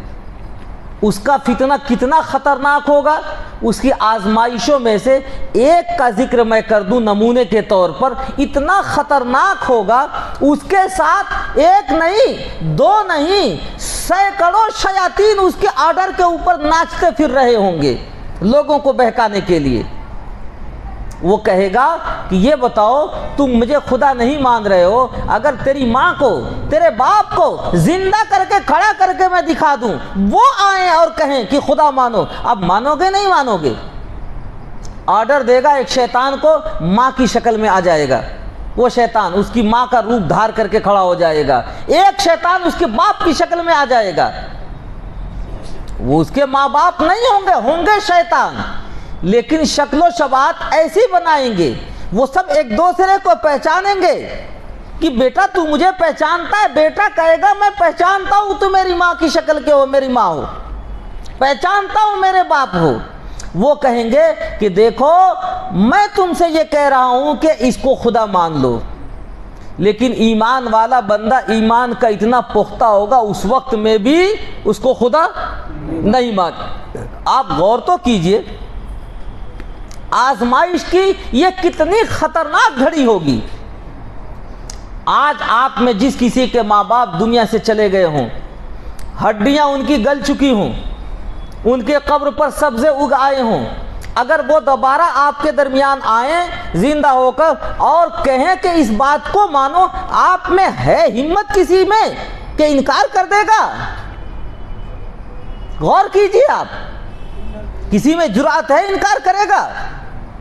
اس کا فتنہ کتنا خطرناک ہوگا، اس کی آزمائشوں میں سے ایک کا ذکر میں کر دوں نمونے کے طور پر، اتنا خطرناک ہوگا، اس کے ساتھ ایک نہیں دو نہیں سینکڑوں شیاطین اس کے آرڈر کے اوپر ناچتے پھر رہے ہوں گے لوگوں کو بہکانے کے لیے۔ وہ کہے گا کہ یہ بتاؤ تم مجھے خدا نہیں مان رہے ہو، اگر تیری ماں کو تیرے باپ کو زندہ کر کے کھڑا کر کے میں دکھا دوں، وہ آئیں اور کہیں کہ خدا مانو، اب مانو گے نہیں مانو گے؟ آرڈر دے گا ایک شیطان کو، ماں کی شکل میں آ جائے گا، وہ شیطان اس کی ماں کا روپ دھار کر کے کھڑا ہو جائے گا، ایک شیطان اس کے باپ کی شکل میں آ جائے گا، وہ اس کے ماں باپ نہیں ہوں گے شیطان، لیکن شکل و شباہت ایسی بنائیں گے، وہ سب ایک دوسرے کو پہچانیں گے کہ بیٹا تو مجھے پہچانتا ہے، بیٹا کہے گا میں پہچانتا ہوں تو میری ماں کی شکل کے ہو، میری ماں ہو، پہچانتا ہوں میرے باپ ہو۔ وہ کہیں گے کہ دیکھو میں تم سے یہ کہہ رہا ہوں کہ اس کو خدا مان لو، لیکن ایمان والا بندہ ایمان کا اتنا پختہ ہوگا اس وقت میں بھی اس کو خدا نہیں مان۔ آپ غور تو کیجئے آزمائش کی یہ کتنی خطرناک گھڑی ہوگی۔ آج آپ میں جس کسی کے ماں باپ دنیا سے چلے گئے ہوں، ہڈیاں ان کی گل چکی ہوں، ان کے قبر پر سبزے اگ آئے ہوں، اگر وہ دوبارہ آپ کے درمیان آئیں زندہ ہو کر اور کہیں کہ اس بات کو مانو، آپ میں ہے ہمت کسی میں کہ انکار کر دے گا؟ غور کیجیے، آپ کسی میں جرأت ہے انکار کرے گا؟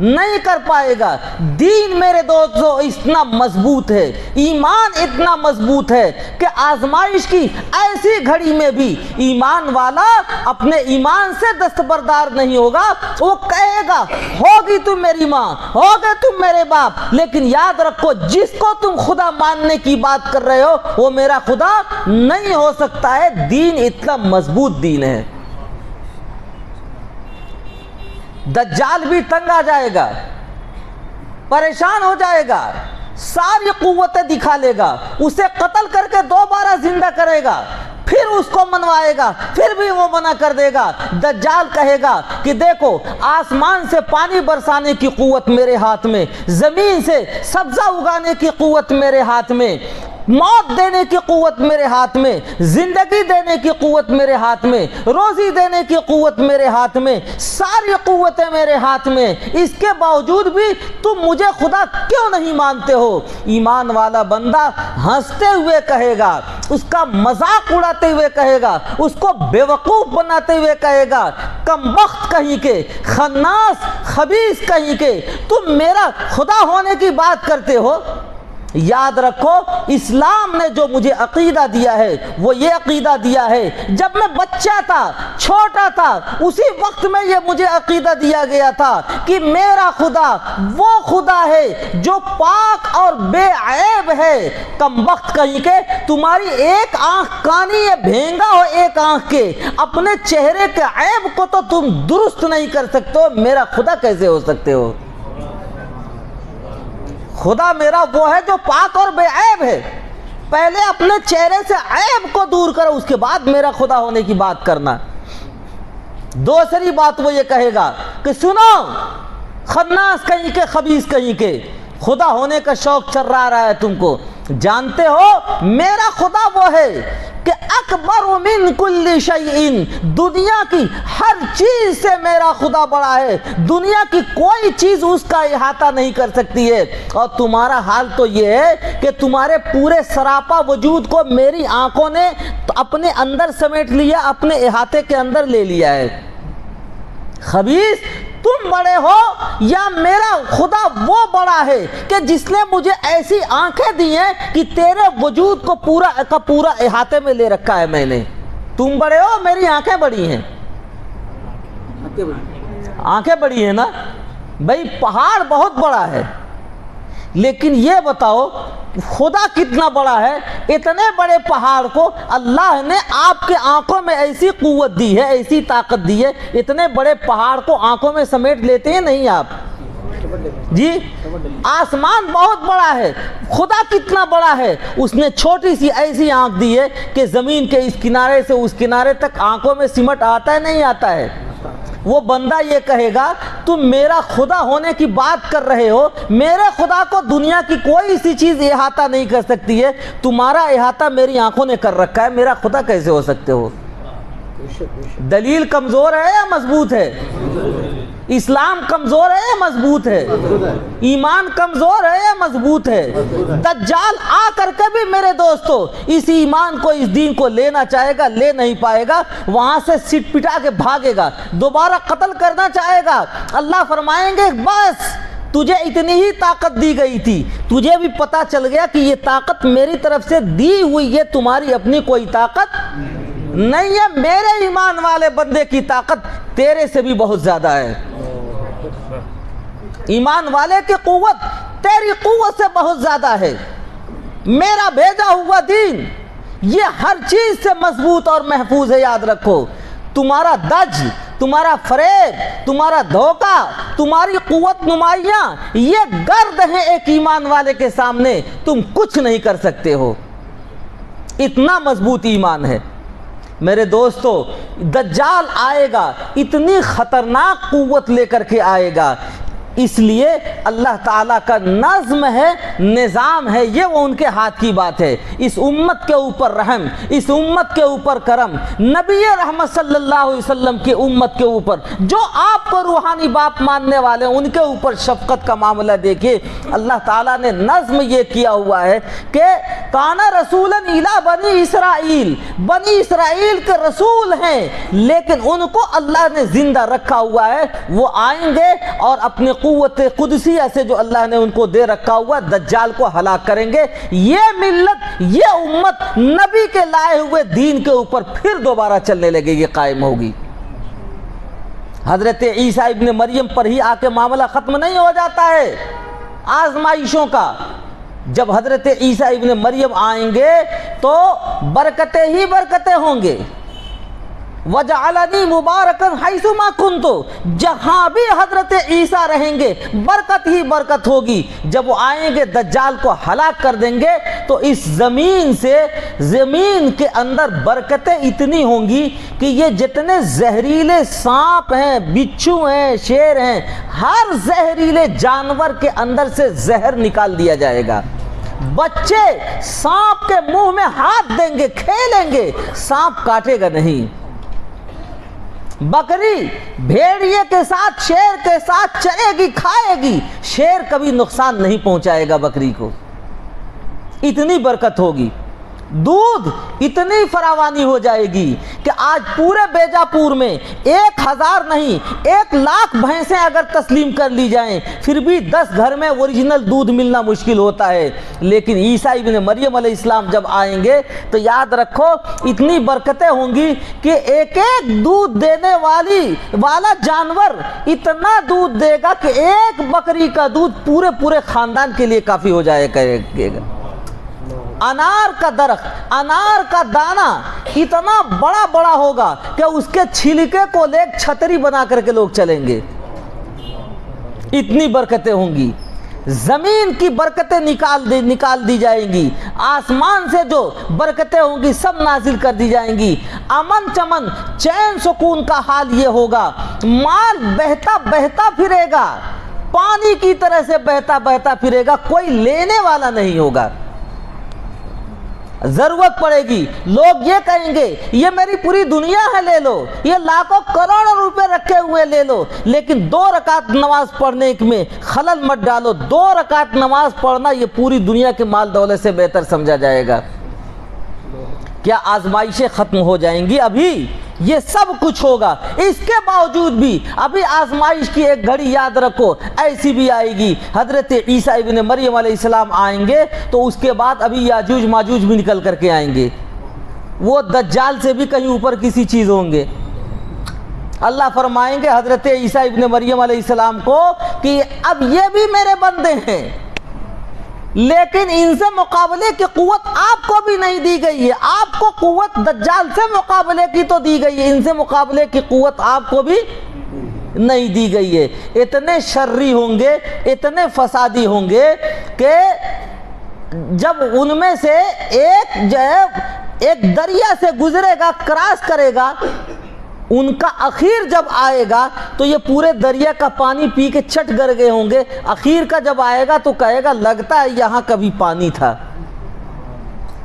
نہیں کر پائے گا۔ دین میرے دوستو اتنا مضبوط ہے، ایمان اتنا مضبوط ہے کہ آزمائش کی ایسی گھڑی میں بھی ایمان والا اپنے ایمان سے دستبردار نہیں ہوگا۔ وہ کہے گا ہوگی تم میری ماں، ہوگے تم میرے باپ، لیکن یاد رکھو جس کو تم خدا ماننے کی بات کر رہے ہو وہ میرا خدا نہیں ہو سکتا ہے۔ دین اتنا مضبوط دین ہے۔ دجال بھی تنگ آ جائے گا، پریشان ہو جائے گا، ساری قوتیں دکھا لے گا، اسے قتل کر کے دوبارہ زندہ کرے گا، پھر اس کو منوائے گا، پھر بھی وہ منع کر دے گا۔ دجال کہے گا کہ دیکھو آسمان سے پانی برسانے کی قوت میرے ہاتھ میں، زمین سے سبزہ اگانے کی قوت میرے ہاتھ میں، موت دینے کی قوت میرے ہاتھ میں، زندگی دینے کی قوت میرے ہاتھ میں، روزی دینے کی قوت میرے ہاتھ میں، ساری قوتیں میرے ہاتھ میں، اس کے باوجود بھی تم مجھے خدا کیوں نہیں مانتے ہو؟ ایمان والا بندہ ہنستے ہوئے کہے گا، اس کا مذاق اڑاتے ہوئے کہے گا، اس کو بیوقوف بناتے ہوئے کہے گا، کم بخت کہیں کے، خناس خبیث کہیں کے، تم میرا خدا ہونے کی بات کرتے ہو۔ یاد رکھو اسلام نے جو مجھے عقیدہ دیا ہے وہ یہ عقیدہ دیا ہے، جب میں بچہ تھا، چھوٹا تھا، اسی وقت میں یہ مجھے عقیدہ دیا گیا تھا کہ میرا خدا وہ خدا ہے جو پاک اور بے عیب ہے۔ کم وقت کہیں کہ تمہاری ایک آنکھ کانی ہے، بھینگا ہو ایک آنکھ کے، اپنے چہرے کے عیب کو تو تم درست نہیں کر سکتے ہو، میرا خدا کیسے ہو سکتے ہو؟ خدا میرا وہ ہے جو پاک اور بے عیب ہے۔ پہلے اپنے چہرے سے عیب کو دور کرو، اس کے بعد میرا خدا ہونے کی بات کرنا۔ دوسری بات وہ یہ کہے گا کہ سنو خناس کہیں کے، خبیث کہیں کے، خدا ہونے کا شوق چرا رہا ہے تم کو، جانتے ہو میرا خدا وہ ہے کہ اکبر من کل شیء، دنیا کی ہر چیز سے میرا خدا بڑا ہے، دنیا کی کوئی چیز اس کا احاطہ نہیں کر سکتی ہے۔ اور تمہارا حال تو یہ ہے کہ تمہارے پورے سراپا وجود کو میری آنکھوں نے اپنے اندر سمیٹ لیا، اپنے احاطے کے اندر لے لیا ہے۔ خبیث تم بڑے ہو یا میرا خدا وہ بڑا ہے کہ جس نے مجھے ایسی آنکھیں دی ہیں کہ تیرے وجود کو پورا کا پورا احاطے میں لے رکھا ہے میں نے۔ تم بڑے ہو، میری آنکھیں بڑی ہیں، آنکھیں بڑی ہیں نا بھائی، پہاڑ بہت بڑا ہے، لیکن یہ بتاؤ خدا کتنا بڑا ہے؟ اتنے بڑے پہاڑ کو اللہ نے آپ کے آنکھوں میں ایسی قوت دی ہے، ایسی طاقت دی ہے، اتنے بڑے پہاڑ کو آنکھوں میں سمیٹ لیتے ہیں نہیں آپ؟ جی آسمان بہت بڑا ہے، خدا کتنا بڑا ہے؟ اس نے چھوٹی سی ایسی آنکھ دی ہے کہ زمین کے اس کنارے سے اس کنارے تک آنکھوں میں سمٹ آتا ہے نہیں آتا ہے؟ وہ بندہ یہ کہے گا تم میرا خدا ہونے کی بات کر رہے ہو، میرے خدا کو دنیا کی کوئی سی چیز احاطہ نہیں کر سکتی ہے، تمہارا احاطہ میری آنکھوں نے کر رکھا ہے، میرا خدا کیسے ہو سکتے ہو؟ دلیل کمزور ہے یا مضبوط ہے؟ اسلام کمزور ہے یا مضبوط ہے؟ ایمان کمزور ہے یا مضبوط ہے؟ دجال آ کر کے بھی میرے دوستو اس ایمان کو، اس دین کو لینا چاہے گا، لے نہیں پائے گا، وہاں سے سٹ پٹا کے بھاگے گا، دوبارہ قتل کرنا چاہے گا۔ اللہ فرمائیں گے بس تجھے اتنی ہی طاقت دی گئی تھی، تجھے بھی پتا چل گیا کہ یہ طاقت میری طرف سے دی ہوئی ہے، تمہاری اپنی کوئی طاقت نہیں ہے، میرے ایمان والے بندے کی طاقت تیرے سے بھی بہت زیادہ ہے، ایمان والے کی قوت تیری قوت سے بہت زیادہ ہے۔ میرا بھیجا ہوا دین یہ ہر چیز سے مضبوط اور محفوظ ہے، یاد رکھو۔ تمہارا دج، تمہارا فریب، تمہارا دھوکہ، تمہاری قوت نمائیاں یہ گرد ہیں ایک ایمان والے کے سامنے، تم کچھ نہیں کر سکتے ہو، اتنا مضبوط ایمان ہے۔ میرے دوستو دجال آئے گا، اتنی خطرناک قوت لے کر کے آئے گا، اس لیے اللہ تعالیٰ کا نظم ہے، نظام ہے، یہ وہ ان کے ہاتھ کی بات ہے۔ اس امت کے اوپر رحم، اس امت کے اوپر کرم، نبی رحمت صلی اللہ علیہ وسلم کی امت کے اوپر جو آپ کو روحانی باپ ماننے والے ہیں ان کے اوپر شفقت کا معاملہ دیکھیے۔ اللہ تعالیٰ نے نظم یہ کیا ہوا ہے کہ کانا رسولاً الی بنی اسرائیل، بنی اسرائیل کے رسول ہیں لیکن ان کو اللہ نے زندہ رکھا ہوا ہے، وہ آئیں گے اور اپنے قوت قدسیہ سے جو اللہ نے ان کو دے رکھا ہوا دجال کو ہلاک کریں گے۔ یہ ملت، یہ امت نبی کے لائے ہوئے دین کے اوپر پھر دوبارہ چلنے لگے گی، قائم ہوگی۔ حضرت عیسیٰ ابن مریم پر ہی آ کے معاملہ ختم نہیں ہو جاتا ہے آزمائشوں کا۔ جب حضرت عیسیٰ ابن مریم آئیں گے تو برکتیں ہی برکتیں ہوں گے۔ وَجَعَلَنِي مُبَارَكًا حَيْثُ مَا كُنْتُ، جہاں بھی حضرت عیسیٰ رہیں گے برکت ہی برکت ہوگی۔ جب وہ آئیں گے دجال کو ہلاک کر دیں گے تو اس زمین سے، زمین کے اندر برکتیں اتنی ہوں گی کہ یہ جتنے زہریلے سانپ ہیں، بچھو ہیں، شیر ہیں، ہر زہریلے جانور کے اندر سے زہر نکال دیا جائے گا۔ بچے سانپ کے منہ میں ہاتھ دیں گے، کھیلیں گے، سانپ کاٹے گا نہیں۔ بکری بھیڑیے کے ساتھ، شیر کے ساتھ چرے گی، کھائے گی، شیر کبھی نقصان نہیں پہنچائے گا بکری کو، اتنی برکت ہوگی۔ دودھ اتنی فراوانی ہو جائے گی کہ آج پورے بیجاپور میں 1000 نہیں 1,00,000 بھینسیں اگر تسلیم کر لی جائیں پھر بھی 10 گھر میں اوریجنل دودھ ملنا مشکل ہوتا ہے۔ لیکن عیسیٰ ابن مریم علیہ السلام جب آئیں گے تو یاد رکھو اتنی برکتیں ہوں گی کہ ایک ایک دودھ دینے والا جانور اتنا دودھ دے گا کہ ایک بکری کا دودھ پورے خاندان کے لیے کافی ہو جائے گا۔ انار کا درخت، انار کا دانہ اتنا بڑا ہوگا کہ اس کے چھلکے کو لے چھتری بنا کر کے لوگ چلیں گے، اتنی برکتیں ہوں گی۔ زمین کی برکتیں نکال دی جائیں گی، آسمان سے جو برکتیں ہوں گی سب نازل کر دی جائیں گی۔ امن چمن، چین سکون کا حال یہ ہوگا، مال بہتا پھرے گا، پانی کی طرح سے بہتا پھرے گا، کوئی لینے والا نہیں ہوگا۔ ضرورت پڑے گی لوگ یہ کہیں گے یہ میری پوری دنیا ہے، لے لو، یہ لاکھوں کروڑوں روپے رکھے ہوئے لے لو، لیکن 2 رکعت نماز پڑھنے میں خلل مت ڈالو۔ 2 رکعت نماز پڑھنا یہ پوری دنیا کے مال دولت سے بہتر سمجھا جائے گا۔ کیا آزمائشیں ختم ہو جائیں گی؟ ابھی یہ سب کچھ ہوگا، اس کے باوجود بھی ابھی آزمائش کی ایک گھڑی یاد رکھو ایسی بھی آئے گی۔ حضرت عیسیٰ ابن مریم علیہ السلام آئیں گے تو اس کے بعد ابھی یاجوج ماجوج بھی نکل کر کے آئیں گے، وہ دجال سے بھی کہیں اوپر کسی چیز ہوں گے۔ اللہ فرمائیں گے حضرت عیسیٰ ابن مریم علیہ السلام کو کہ اب یہ بھی میرے بندے ہیں لیکن ان سے مقابلے کی قوت آپ کو بھی نہیں دی گئی ہے، آپ کو قوت دجال سے مقابلے کی تو دی گئی ہے، ان سے مقابلے کی قوت آپ کو بھی نہیں دی گئی ہے۔ اتنے شرری ہوں گے، اتنے فسادی ہوں گے کہ جب ان میں سے ایک دریا سے گزرے گا، کراس کرے گا، ان کا اخیر جب آئے گا تو یہ پورے دریا کا پانی پی کے چٹ گر گئے ہوں گے، اخیر کا جب آئے گا تو کہے گا لگتا ہے یہاں کبھی پانی تھا،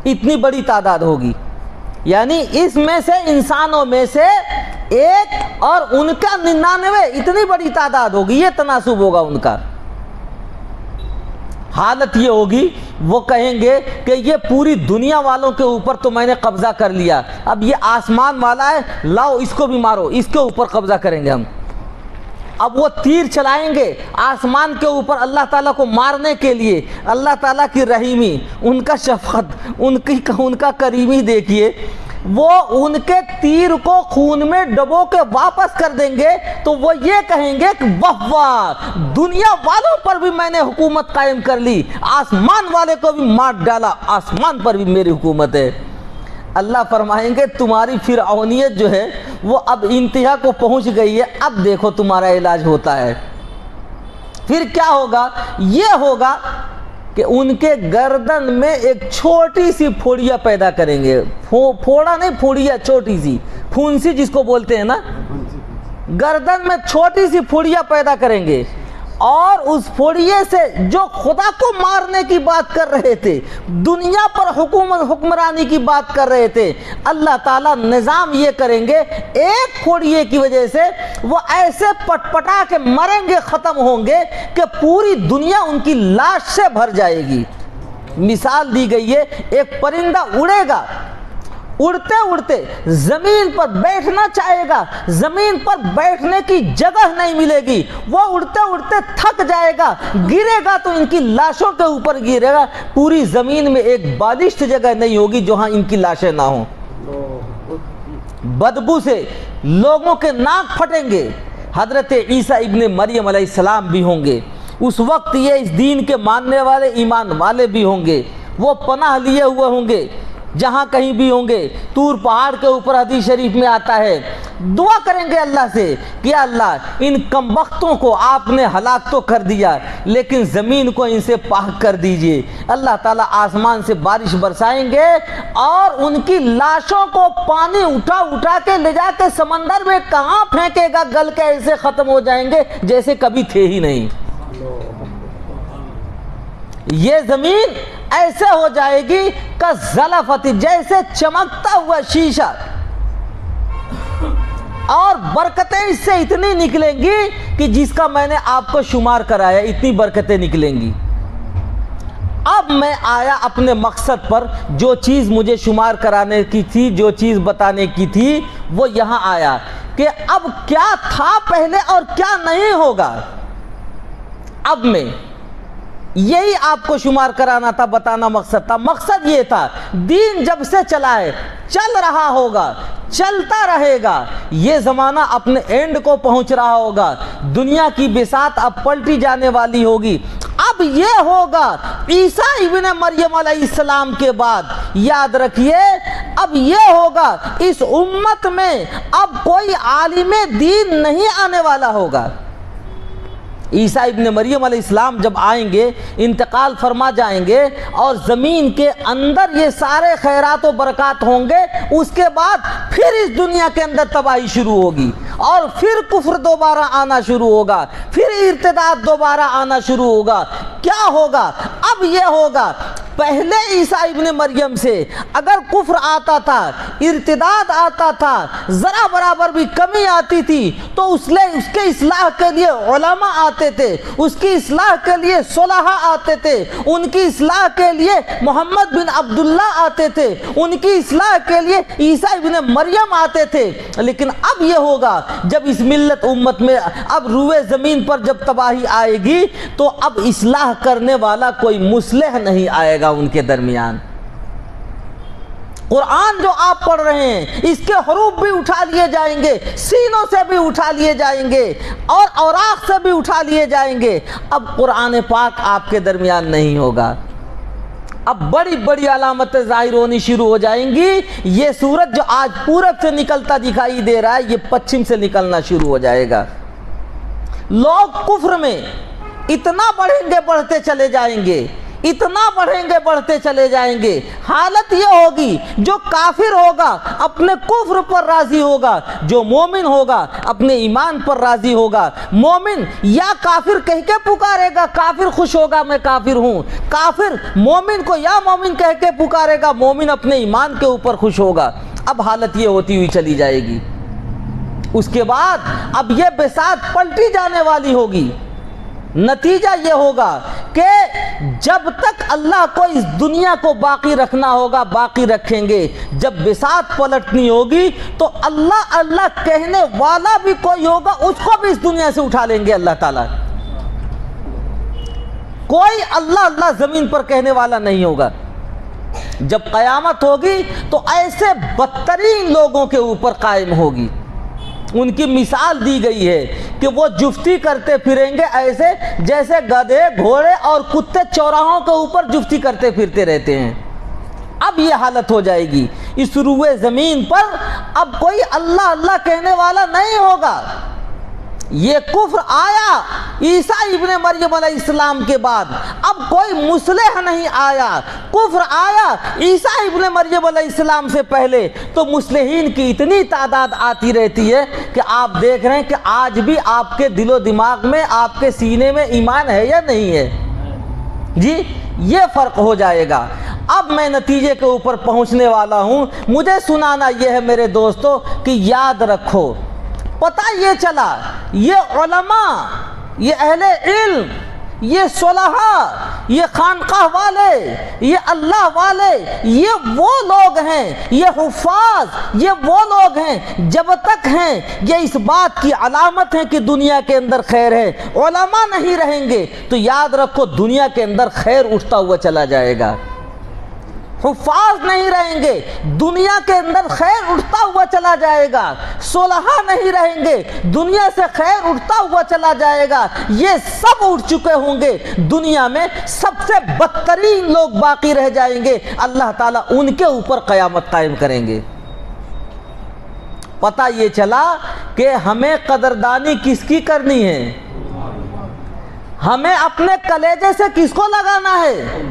اتنی بڑی تعداد ہوگی۔ یعنی اس میں سے انسانوں میں سے ایک اور ان کا 99 اتنی بڑی تعداد ہوگی، یہ تناسب ہوگا ان کا۔ حالت یہ ہوگی وہ کہیں گے کہ یہ پوری دنیا والوں کے اوپر تو میں نے قبضہ کر لیا، اب یہ آسمان والا ہے، لاؤ اس کو بھی مارو، اس کے اوپر قبضہ کریں گے ہم۔ اب وہ تیر چلائیں گے آسمان کے اوپر اللہ تعالیٰ کو مارنے کے لیے۔ اللہ تعالیٰ کی رحیمی، ان کا شفقت، ان کا کریمی دیکھیے، وہ ان کے تیر کو خون میں ڈبو کے واپس کر دیں گے تو وہ یہ کہیں گے کہ واہ واہ، دنیا والوں پر بھی میں نے حکومت قائم کر لی، آسمان والے کو بھی مار ڈالا، آسمان پر بھی میری حکومت ہے۔ اللہ فرمائیں گے تمہاری فرعونیت جو ہے وہ اب انتہا کو پہنچ گئی ہے، اب دیکھو تمہارا علاج ہوتا ہے۔ پھر کیا ہوگا؟ یہ ہوگا کہ ان کے گردن میں ایک چھوٹی سی پھوڑیا پیدا کریں گے، پھوڑا نہیں، پھوڑیا چھوٹی سی، پھونسی جس کو بولتے ہیں نا، گردن میں چھوٹی سی پھوڑیا پیدا کریں گے اور اس پھوڑیے سے جو خدا کو مارنے کی بات کر رہے تھے، دنیا پر حکمرانی کی بات کر رہے تھے، اللہ تعالیٰ نظام یہ کریں گے، ایک پھوڑیے کی وجہ سے وہ ایسے پٹ پٹا کے مریں گے، ختم ہوں گے کہ پوری دنیا ان کی لاش سے بھر جائے گی۔ مثال دی گئی ہے، ایک پرندہ اڑے گا، اڑتے اڑتے زمین پر بیٹھنا چاہے گا، زمین پر بیٹھنے کی جگہ نہیں ملے گی، وہ اڑتے اڑتے تھک جائے گا، گرے گا تو ان کی لاشوں کے اوپر گرے گا، پوری زمین میں ایک بالشت جگہ نہیں ہوگی جہاں ان کی لاشیں نہ ہوں۔ بدبو سے لوگوں کے ناک پھٹیں گے، حضرت عیسیٰ ابن مریم علیہ السلام بھی ہوں گے، اس وقت یہ اس دین کے ماننے والے ایمان والے بھی ہوں گے، وہ پناہ لیے ہوئے ہوں گے جہاں کہیں بھی ہوں گے۔ طور پہاڑ کے اوپر حدیث شریف میں آتا ہے، دعا کریں گے اللہ سے کہ اللہ ان کمبختوں کو آپ نے ہلاک تو کر دیا لیکن زمین کو ان سے پاک کر دیجئے۔ اللہ تعالیٰ آسمان سے بارش برسائیں گے اور ان کی لاشوں کو پانی اٹھا اٹھا کے لے جا کے سمندر میں کہاں پھینکے گا، گل کے ایسے ختم ہو جائیں گے جیسے کبھی تھے ہی نہیں۔ یہ زمین ایسے ہو جائے گی کالزلفت، جیسے چمکتا ہوا شیشہ، اور برکتیں اس سے اتنی نکلیں گی کہ جس کا میں نے آپ کو شمار کرایا، اتنی برکتیں نکلیں گی۔ اب میں آیا اپنے مقصد پر، جو چیز مجھے شمار کرانے کی تھی، جو چیز بتانے کی تھی، وہ یہاں آیا کہ اب کیا تھا پہلے اور کیا نہیں ہوگا۔ اب میں یہی آپ کو شمار کرانا تھا، بتانا مقصد تھا۔ مقصد یہ تھا، دین جب سے چلا ہے، چل رہا ہوگا، چلتا رہے گا، یہ زمانہ اپنے اینڈ کو پہنچ رہا ہوگا، دنیا کی بساط اب پلٹی جانے والی ہوگی۔ اب یہ ہوگا عیسیٰ ابن مریم علیہ السلام کے بعد، یاد رکھیے اب یہ ہوگا اس امت میں اب کوئی عالم دین نہیں آنے والا ہوگا۔ عیسیٰ ابن مریم علیہ السلام جب آئیں گے، انتقال فرما جائیں گے اور زمین کے اندر یہ سارے خیرات و برکات ہوں گے، اس کے بعد پھر اس دنیا کے اندر تباہی شروع ہوگی اور پھر کفر دوبارہ آنا شروع ہوگا، پھر ارتداد دوبارہ آنا شروع ہوگا۔ کیا ہوگا؟ اب یہ ہوگا، پہلے عیسیٰ ابن مریم سے اگر کفر آتا تھا، ارتداد آتا تھا، ذرا برابر بھی کمی آتی تھی تو اس کے اصلاح کے لیے علماء آتے تھے، اس کی اصلاح کے لیے صلحاء آتے تھے، ان کی اصلاح کے لیے محمد بن عبداللہ آتے تھے، ان کی اصلاح کے لیے عیسیٰ ابن مریم آتے تھے۔ لیکن اب یہ ہوگا جب اس ملت امت میں اب روئے زمین پر جب تباہی آئے گی تو اب اصلاح کرنے والا کوئی مصلح نہیں آئے گا ان کے درمیان۔ قرآن جو آپ پڑھ رہے ہیں اس کے حروف بھی اٹھا لیے جائیں گے، سینوں سے بھی اٹھا لیے جائیں گے اور اوراق سے بھی اٹھا لیے جائیں گے۔ اب قرآن پاک آپ کے درمیان نہیں ہوگا۔ اب بڑی بڑی علامتیں ظاہر ہونی شروع ہو جائیں گی۔ یہ سورج جو آج پورب سے نکلتا دکھائی دے رہا ہے، یہ پچھم سے نکلنا شروع ہو جائے گا۔ لوگ کفر میں اتنا بڑھیں گے، بڑھتے چلے جائیں گے، اتنا بڑھیں گے، بڑھتے چلے جائیں گے۔ حالت یہ ہوگی، جو کافر ہوگا اپنے کفر پر راضی ہوگا، جو مومن ہوگا اپنے ایمان پر راضی ہوگا۔ مومن یا کافر کہہ کے پکارے گا، کافر خوش ہوگا میں کافر ہوں، کافر مومن کو یا مومن کہہ کے پکارے گا، مومن اپنے ایمان کے اوپر خوش ہوگا۔ اب حالت یہ ہوتی ہوئی چلی جائے گی۔ اس کے بعد اب یہ بساط پلٹی جانے والی ہوگی۔ نتیجہ یہ ہوگا کہ جب تک اللہ کو اس دنیا کو باقی رکھنا ہوگا، باقی رکھیں گے۔ جب بساط پلٹنی ہوگی تو اللہ اللہ کہنے والا بھی کوئی ہوگا، اس کو بھی اس دنیا سے اٹھا لیں گے اللہ تعالیٰ۔ کوئی اللہ اللہ زمین پر کہنے والا نہیں ہوگا۔ جب قیامت ہوگی تو ایسے بدترین لوگوں کے اوپر قائم ہوگی۔ ان کی مثال دی گئی ہے کہ وہ جفتی کرتے پھریں گے ایسے جیسے گدھے، گھوڑے اور کتے چوراہوں کے اوپر جفتی کرتے پھرتے رہتے ہیں۔ اب یہ حالت ہو جائے گی، اس روئے زمین پر اب کوئی اللہ اللہ کہنے والا نہیں ہوگا۔ یہ کفر آیا عیسیٰ ابن مریم علیہ السلام کے بعد، اب کوئی مصلح نہیں آیا۔ کفر آیا عیسیٰ ابن مریم علیہ السلام سے پہلے، تو مصلحین کی اتنی تعداد آتی رہتی ہے کہ آپ دیکھ رہے ہیں کہ آج بھی آپ کے دل و دماغ میں، آپ کے سینے میں ایمان ہے یا نہیں ہے؟ جی یہ فرق ہو جائے گا۔ اب میں نتیجے کے اوپر پہنچنے والا ہوں۔ مجھے سنانا یہ ہے میرے دوستو کہ یاد رکھو، پتہ یہ چلا یہ علماء، یہ اہل علم، یہ صلحاء، یہ خانقاہ والے، یہ اللہ والے، یہ وہ لوگ ہیں، یہ حفاظ، یہ وہ لوگ ہیں جب تک ہیں یہ اس بات کی علامت ہے کہ دنیا کے اندر خیر ہے۔ علماء نہیں رہیں گے تو یاد رکھو دنیا کے اندر خیر اٹھتا ہوا چلا جائے گا۔ حفاظ نہیں رہیں گے، دنیا کے اندر خیر اٹھتا ہوا چلا جائے گا۔ صلحاء نہیں رہیں گے، دنیا سے خیر اٹھتا ہوا چلا جائے گا۔ یہ سب اٹھ چکے ہوں گے، دنیا میں سب سے بدترین لوگ باقی رہ جائیں گے، اللہ تعالیٰ ان کے اوپر قیامت قائم کریں گے۔ پتہ یہ چلا کہ ہمیں قدردانی کس کی کرنی ہے؟ ہمیں اپنے کلیجے سے کس کو لگانا ہے؟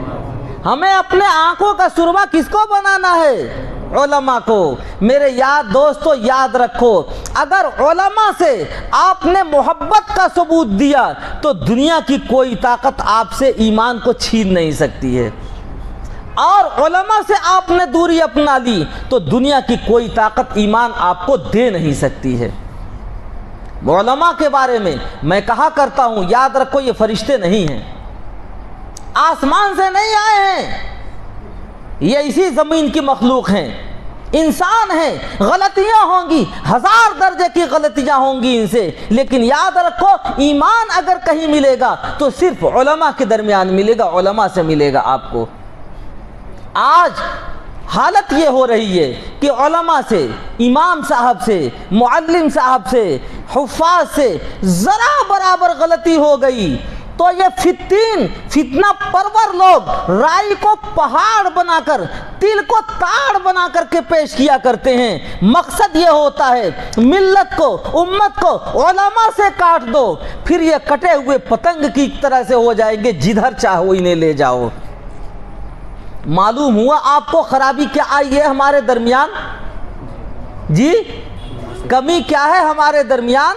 ہمیں اپنے آنکھوں کا سرما کس کو بنانا ہے؟ علماء کو۔ میرے یاد دوستو یاد رکھو، اگر علماء سے آپ نے محبت کا ثبوت دیا تو دنیا کی کوئی طاقت آپ سے ایمان کو چھین نہیں سکتی ہے، اور علماء سے آپ نے دوری اپنا لی تو دنیا کی کوئی طاقت ایمان آپ کو دے نہیں سکتی ہے۔ علماء کے بارے میں کہا کرتا ہوں، یاد رکھو یہ فرشتے نہیں ہیں، آسمان سے نہیں آئے ہیں، یہ اسی زمین کی مخلوق ہیں، انسان ہیں، غلطیاں ہوں گی، 1000 درجے کی غلطیاں ہوں گی ان سے، لیکن یاد رکھو ایمان اگر کہیں ملے گا تو صرف علماء کے درمیان ملے گا، علماء سے ملے گا آپ کو۔ آج حالت یہ ہو رہی ہے کہ علماء سے، امام صاحب سے، معلم صاحب سے، حفاظ سے ذرا برابر غلطی ہو گئی تو یہ فتنہ پرور لوگ رائی کو پہاڑ بنا کر، تل کو تاڑ بنا کر کے پیش کیا کرتے ہیں۔ مقصد یہ ہوتا ہے ملت کو، امت کو علماء سے کاٹ دو، پھر یہ کٹے ہوئے پتنگ کی طرح سے ہو جائیں گے، جدھر چاہو انہیں لے جاؤ۔ معلوم ہوا آپ کو خرابی کیا آئی ہے ہمارے درمیان؟ جی کمی کیا ہے ہمارے درمیان؟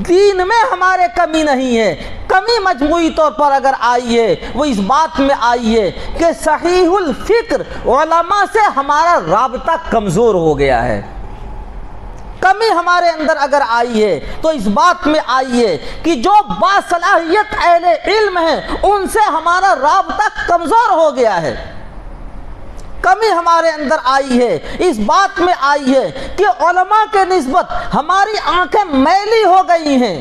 دین میں ہمارے کمی نہیں ہے، کمی مجموعی طور پر اگر آئی ہے وہ اس بات میں آئی ہے کہ صحیح الفکر علماء سے ہمارا رابطہ کمزور ہو گیا ہے۔ کمی ہمارے اندر اگر آئی ہے تو اس بات میں آئی ہے کہ جو باصلاحیت اہل علم ہیں ان سے ہمارا رابطہ کمزور ہو گیا ہے۔ کمی ہمارے اندر آئی ہے، اس بات میں آئی ہے کہ علماء کے نسبت ہماری آنکھیں میلی ہو گئی ہیں،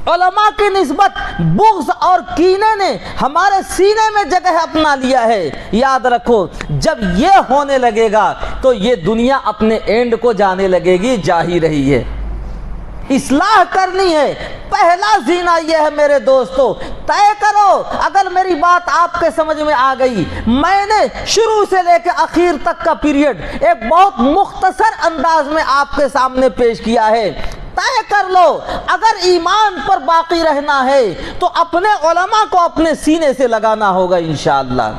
علماء کی نسبت بغض اور کینے نے ہمارے سینے میں جگہ اپنا لیا ہے۔ یاد رکھو جب یہ ہونے لگے گا تو یہ دنیا اپنے اینڈ کو جانے لگے گی، جا ہی رہی ہے۔ اصلاح کرنی ہے، پہلا زینہ یہ ہے میرے دوستو، طے کرو۔ اگر میری بات آپ کے سمجھ میں آ گئی، میں نے شروع سے لے کے آخر تک کا پیریڈ ایک بہت مختصر انداز میں آپ کے سامنے پیش کیا ہے، طے کر لو۔ اگر ایمان پر باقی رہنا ہے تو اپنے علماء کو اپنے سینے سے لگانا ہوگا انشاءاللہ۔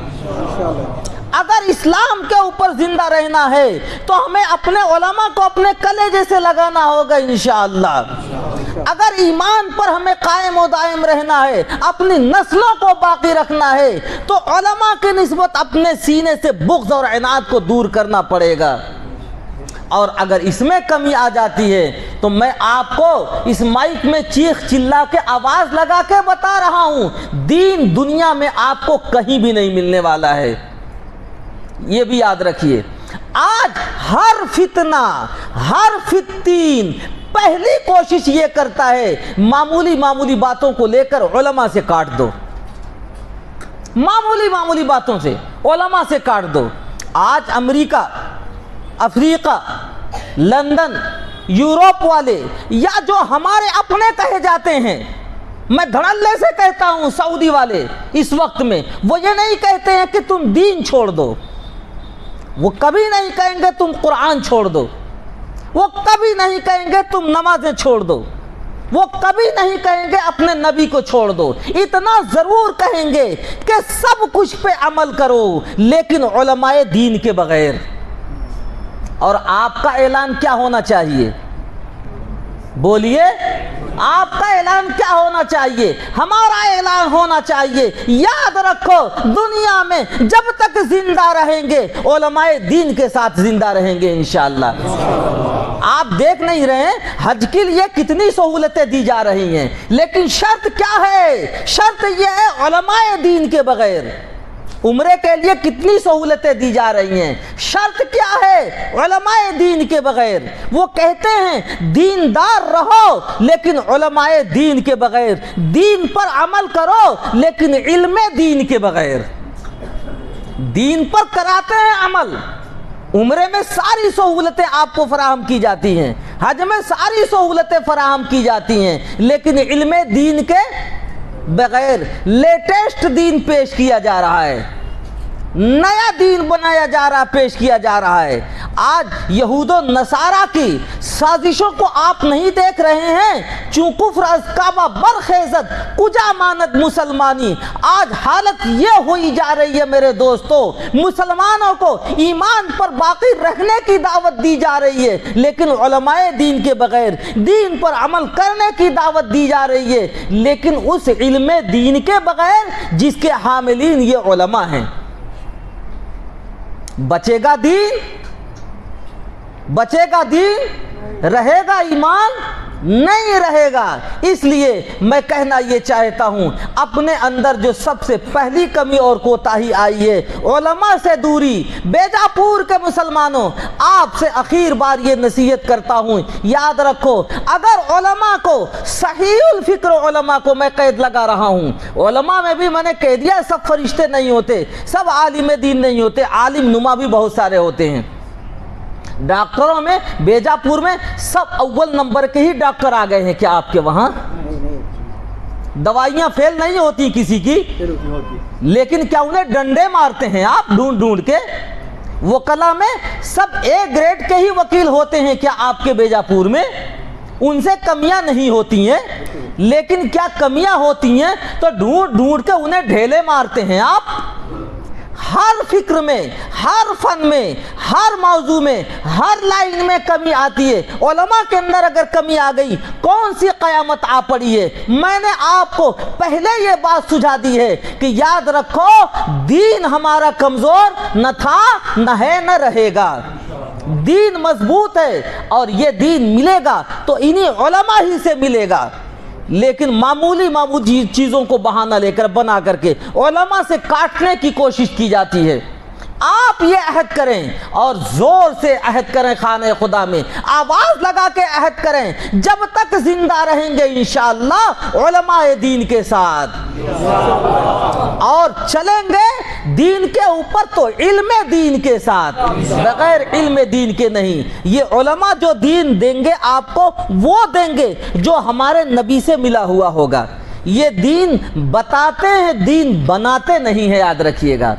اگر اسلام کے اوپر زندہ رہنا ہے تو ہمیں اپنے علماء کو اپنے کلیجے سے لگانا ہوگا انشاءاللہ۔ اگر ایمان پر ہمیں قائم و دائم رہنا ہے، اپنی نسلوں کو باقی رکھنا ہے تو علماء کی نسبت اپنے سینے سے بغض اور عناد کو دور کرنا پڑے گا۔ اور اگر اس میں کمی آ جاتی ہے تو میں آپ کو اس مائک میں چیخ چلا کے آواز لگا کے بتا رہا ہوں، دین دنیا میں آپ کو کہیں بھی نہیں ملنے والا ہے، یہ بھی یاد رکھیے۔ آج ہر فتنہ، ہر فتین پہلی کوشش یہ کرتا ہے معمولی باتوں کو لے کر علماء سے کاٹ دو، معمولی باتوں سے علماء سے کاٹ دو۔ آج امریکہ، افریقہ، لندن، یورپ والے یا جو ہمارے اپنے کہے جاتے ہیں، میں دھڑلے سے کہتا ہوں سعودی والے، اس وقت میں وہ یہ نہیں کہتے ہیں کہ تم دین چھوڑ دو، وہ کبھی نہیں کہیں گے تم قرآن چھوڑ دو، وہ کبھی نہیں کہیں گے تم نمازیں چھوڑ دو، وہ کبھی نہیں کہیں گے اپنے نبی کو چھوڑ دو، اتنا ضرور کہیں گے کہ سب کچھ پہ عمل کرو لیکن علماء دین کے بغیر۔ اور آپ کا اعلان کیا ہونا چاہیے؟ بولیے، آپ کا اعلان کیا ہونا چاہیے؟ ہمارا اعلان ہونا چاہیے، یاد رکھو دنیا میں جب تک زندہ رہیں گے علماء دین کے ساتھ زندہ رہیں گے انشاءاللہ۔ آپ دیکھ نہیں رہے ہیں حج کے لیے کتنی سہولتیں دی جا رہی ہیں، لیکن شرط کیا ہے؟ شرط یہ ہے علماء دین کے بغیر۔ عمرے کے لیے کتنی سہولتیں دی جا رہی ہیں، شرط کیا ہے؟ علماء دین کے بغیر۔ وہ کہتے ہیں دیندار رہو لیکن علماء دین کے بغیر، دین پر عمل کرو لیکن علم دین کے بغیر۔ دین پر کراتے ہیں عمل، عمرے میں ساری سہولتیں آپ کو فراہم کی جاتی ہیں، حج میں ساری سہولتیں فراہم کی جاتی ہیں، لیکن علم دین کے بغیر لیٹسٹ دین پیش کیا جا رہا ہے، نیا دین بنایا جا رہا، پیش کیا جا رہا ہے۔ آج یہود و نصارہ کی سازشوں کو آپ نہیں دیکھ رہے ہیں؟ چوں کفر از کعبہ برخیزد کجا ماند مسلمانی۔ آج حالت یہ ہوئی جا رہی ہے میرے دوستو، مسلمانوں کو ایمان پر باقی رہنے کی دعوت دی جا رہی ہے لیکن علماء دین کے بغیر، دین پر عمل کرنے کی دعوت دی جا رہی ہے لیکن اس علم دین کے بغیر جس کے حاملین یہ علماء ہیں۔ بچے گا دین؟ بچے گا دین؟ رہے گا ایمان؟ نہیں رہے گا۔ اس لیے میں کہنا یہ چاہتا ہوں اپنے اندر جو سب سے پہلی کمی اور کوتاہی آئی ہے علماء سے دوری۔ بیجاپور کے مسلمانوں، آپ سے آخر بار یہ نصیحت کرتا ہوں، یاد رکھو اگر علماء کو، صحیح الفکر علماء کو میں قید لگا رہا ہوں، علماء میں بھی میں نے کہہ دیا سب فرشتے نہیں ہوتے، سب عالم دین نہیں ہوتے، عالم نما بھی بہت سارے ہوتے ہیں۔ ڈاکٹروں میں بیجاپور میں سب اول نمبر کے ہی ڈاکٹر آ گئے ہیں کیا آپ کے وہاں؟ دوائیاں فیل نہیں ہوتی کسی کی، لیکن کیا انہیں ڈنڈے مارتے ہیں آپ ڈھونڈ ڈھونڈ کے؟ وکلا میں سب اے گریڈ کے ہی وکیل ہوتے ہیں کیا آپ کے بیجاپور میں؟ ان سے کمیاں نہیں ہوتی ہیں، لیکن کیا کمیاں ہوتی ہیں تو ڈھونڈ ڈھونڈ کے انہیں ڈھیلے مارتے ہیں آپ۔ ہر فکر میں، ہر فن میں، ہر موضوع میں، ہر لائن میں کمی آتی ہے۔ علماء کے اندر اگر کمی آ گئی کون سی قیامت آ پڑی ہے؟ میں نے آپ کو پہلے یہ بات سجھا دی ہے کہ یاد رکھو دین ہمارا کمزور نہ تھا، نہ ہے، نہ رہے گا۔ دین مضبوط ہے اور یہ دین ملے گا تو انہی علماء ہی سے ملے گا، لیکن معمولی چیزوں کو بہانہ لے کر بنا کر کے علماء سے کاٹنے کی کوشش کی جاتی ہے۔ آپ یہ عہد کریں اور زور سے عہد کریں، خانہ خدا میں آواز لگا کے عہد کریں، جب تک زندہ رہیں گے انشاءاللہ علماء دین کے ساتھ اور چلیں گے دین کے اوپر تو علم دین کے ساتھ، بغیر علم دین کے نہیں۔ یہ علماء جو دین دیں گے آپ کو وہ دیں گے جو ہمارے نبی سے ملا ہوا ہوگا۔ یہ دین بتاتے ہیں، دین بناتے نہیں ہیں، یاد رکھیے گا۔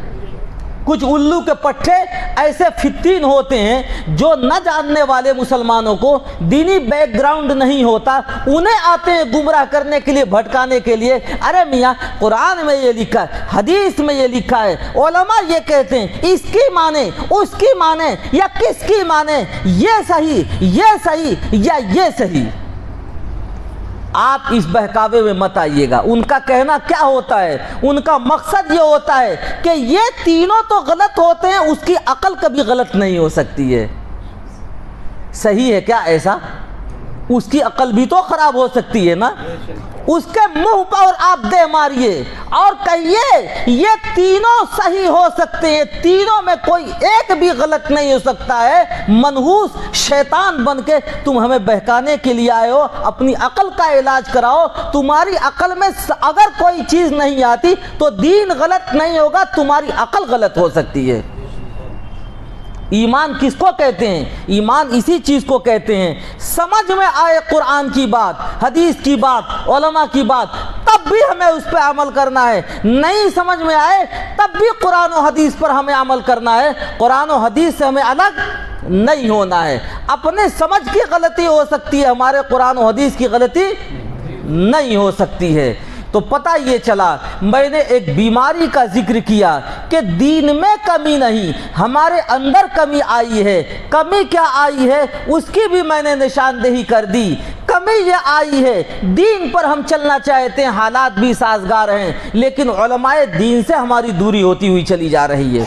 کچھ الو کے پٹھے ایسے فتین ہوتے ہیں جو نہ جاننے والے مسلمانوں کو، دینی بیک گراؤنڈ نہیں ہوتا، انہیں آتے ہیں گمراہ کرنے کے لیے، بھٹکانے کے لیے۔ ارے میاں قرآن میں یہ لکھا ہے، حدیث میں یہ لکھا ہے، علماء یہ کہتے ہیں، اس کی مانے، اس کی مانے، یا کس کی مانے، یہ صحیح یا یہ صحیح۔ آپ اس بہکاوے میں مت آئیے گا۔ ان کا کہنا کیا ہوتا ہے؟ ان کا مقصد یہ ہوتا ہے کہ یہ تینوں تو غلط ہوتے ہیں، اس کی عقل کبھی غلط نہیں ہو سکتی ہے۔ صحیح ہے کیا ایسا؟ اس کی عقل بھی تو خراب ہو سکتی ہے نا۔ اس کے منہ پر آپ دے ماریے اور کہیے یہ تینوں صحیح ہو سکتے ہیں، تینوں میں کوئی ایک بھی غلط نہیں ہو سکتا ہے۔ منحوس شیطان بن کے تم ہمیں بہکانے کے لیے آئے ہو، اپنی عقل کا علاج کراؤ۔ تمہاری عقل میں اگر کوئی چیز نہیں آتی تو دین غلط نہیں ہوگا، تمہاری عقل غلط ہو سکتی ہے۔ ایمان کس کو کہتے ہیں؟ ایمان اسی چیز کو کہتے ہیں، سمجھ میں آئے قرآن کی بات، حدیث کی بات، علماء کی بات، تب بھی ہمیں اس پہ عمل کرنا ہے۔ نہیں سمجھ میں آئے تب بھی قرآن و حدیث پر ہمیں عمل کرنا ہے۔ قرآن و حدیث سے ہمیں الگ نہیں ہونا ہے۔ اپنے سمجھ کی غلطی ہو سکتی ہے، ہمارے قرآن و حدیث کی غلطی نہیں ہو سکتی ہے۔ تو پتہ یہ چلا، میں نے ایک بیماری کا ذکر کیا کہ دین میں کمی نہیں، ہمارے اندر کمی آئی ہے۔ کمی کیا آئی ہے اس کی بھی میں نے نشاندہی کر دی۔ کمی یہ آئی ہے، دین پر ہم چلنا چاہتے ہیں، حالات بھی سازگار ہیں، لیکن علماء دین سے ہماری دوری ہوتی ہوئی چلی جا رہی ہے۔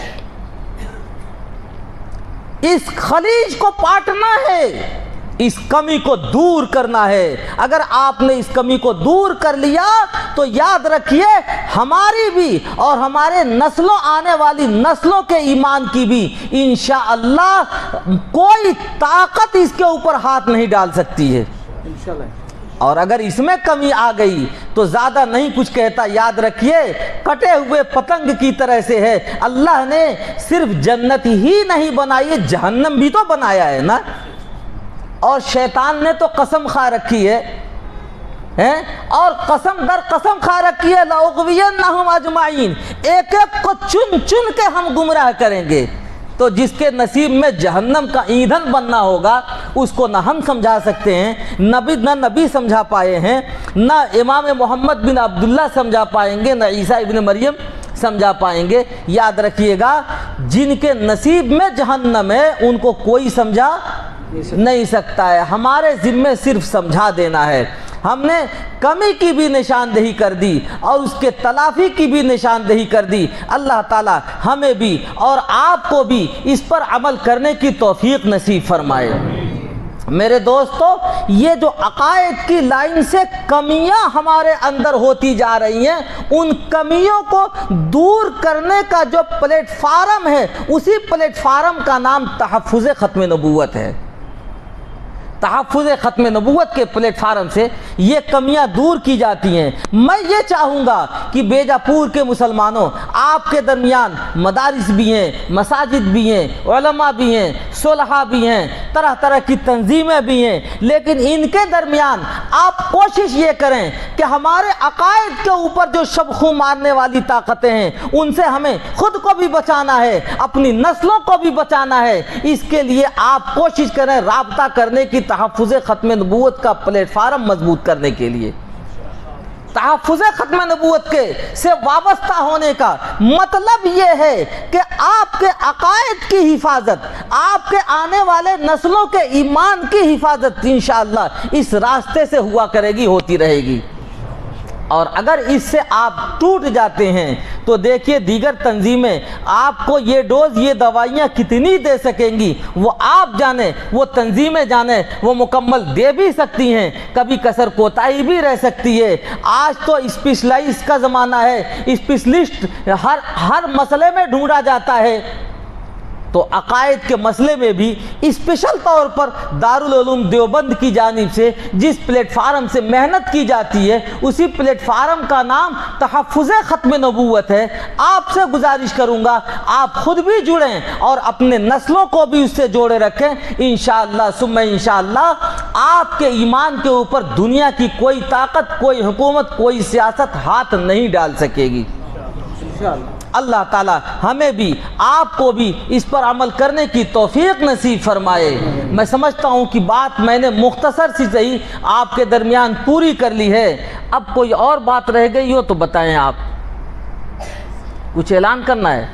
اس خلیج کو پاٹنا ہے، اس کمی کو دور کرنا ہے۔ اگر آپ نے اس کمی کو دور کر لیا تو یاد رکھیے ہماری بھی اور ہمارے نسلوں، آنے والی نسلوں کے ایمان کی بھی انشاءاللہ کوئی طاقت اس کے اوپر ہاتھ نہیں ڈال سکتی ہے انشاءاللہ۔ اور اگر اس میں کمی آ گئی تو زیادہ نہیں کچھ کہتا، یاد رکھیے کٹے ہوئے پتنگ کی طرح سے ہے۔ اللہ نے صرف جنت ہی نہیں بنائی، جہنم بھی تو بنایا ہے نا۔ اور شیطان نے تو قسم کھا رکھی ہے اور قسم در قسم کھا رکھی ہے، لَأُغْوِيَنَّهُمْ أَجْمَعِينَ، ایک ایک کو چن چن کے ہم گمراہ کریں گے۔ تو جس کے نصیب میں جہنم کا ایندھن بننا ہوگا اس کو نہ ہم سمجھا سکتے ہیں، نہ نبی سمجھا پائے ہیں، نہ امام محمد بن عبداللہ سمجھا پائیں گے، نہ عیسیٰ ابن مریم سمجھا پائیں گے۔ یاد رکھیے گا جن کے نصیب میں جہنم ہے ان کو کوئی سمجھا نہیں سکتا ہے، ہمارے ذمے صرف سمجھا دینا ہے۔ ہم نے کمی کی بھی نشاندہی کر دی اور اس کے تلافی کی بھی نشاندہی کر دی۔ اللہ تعالی ہمیں بھی اور آپ کو بھی اس پر عمل کرنے کی توفیق نصیب فرمائے۔ میرے دوستو، یہ جو عقائد کی لائن سے کمیاں ہمارے اندر ہوتی جا رہی ہیں، ان کمیوں کو دور کرنے کا جو پلیٹ فارم ہے، اسی پلیٹ فارم کا نام تحفظ ختم نبوت ہے۔ تحفظ ختم نبوت کے پلیٹ فارم سے یہ کمیاں دور کی جاتی ہیں۔ میں یہ چاہوں گا کہ بیجاپور کے مسلمانوں، آپ کے درمیان مدارس بھی ہیں، مساجد بھی ہیں، علماء بھی ہیں، صلحاء بھی ہیں، طرح طرح کی تنظیمیں بھی ہیں، لیکن ان کے درمیان آپ کوشش یہ کریں کہ ہمارے عقائد کے اوپر جو شبخوں مارنے والی طاقتیں ہیں ان سے ہمیں خود کو بھی بچانا ہے، اپنی نسلوں کو بھی بچانا ہے۔ اس کے لیے آپ کوشش کریں رابطہ کرنے کی، تحفظ ختم نبوت کا پلیٹ فارم مضبوط کرنے کے لیے۔ تحفظ ختم نبوت کے سے وابستہ ہونے کا مطلب یہ ہے کہ آپ کے عقائد کی حفاظت، آپ کے آنے والے نسلوں کے ایمان کی حفاظت انشاءاللہ اس راستے سے ہوا کرے گی، ہوتی رہے گی۔ اور اگر اس سے آپ ٹوٹ جاتے ہیں تو دیکھیے دیگر تنظیمیں آپ کو یہ ڈوز، یہ دوائیاں کتنی دے سکیں گی وہ آپ جانیں، وہ تنظیمیں جانیں۔ وہ مکمل دے بھی سکتی ہیں، کبھی کسر کوتاہی بھی رہ سکتی ہے۔ آج تو اسپیشلائز کا زمانہ ہے، اسپیشلسٹ ہر مسئلے میں ڈھونڈا جاتا ہے۔ تو عقائد کے مسئلے میں بھی اسپیشل طور پر دارالعلوم دیوبند کی جانب سے جس پلیٹ فارم سے محنت کی جاتی ہے، اسی پلیٹ فارم کا نام تحفظ ختم نبوت ہے۔ آپ سے گزارش کروں گا آپ خود بھی جڑیں اور اپنے نسلوں کو بھی اس سے جوڑے رکھیں۔ انشاءاللہ ثم انشاءاللہ آپ کے ایمان کے اوپر دنیا کی کوئی طاقت، کوئی حکومت، کوئی سیاست ہاتھ نہیں ڈال سکے گی انشاءاللہ۔ اللہ تعالی ہمیں بھی آپ کو بھی اس پر عمل کرنے کی توفیق نصیب فرمائے۔ میں سمجھتا ہوں کہ بات میں نے مختصر سی صحیح آپ کے درمیان پوری کر لی ہے۔ اب کوئی اور بات رہ گئی ہو تو بتائیں، آپ کچھ اعلان کرنا ہے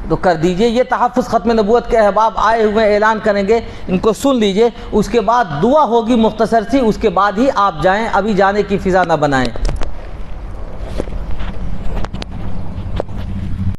تو کر دیجئے۔ یہ تحفظ ختم نبوت کے احباب آئے ہوئے اعلان کریں گے، ان کو سن لیجئے، اس کے بعد دعا ہوگی مختصر سی، اس کے بعد ہی آپ جائیں، ابھی جانے کی فضا نہ بنائیں۔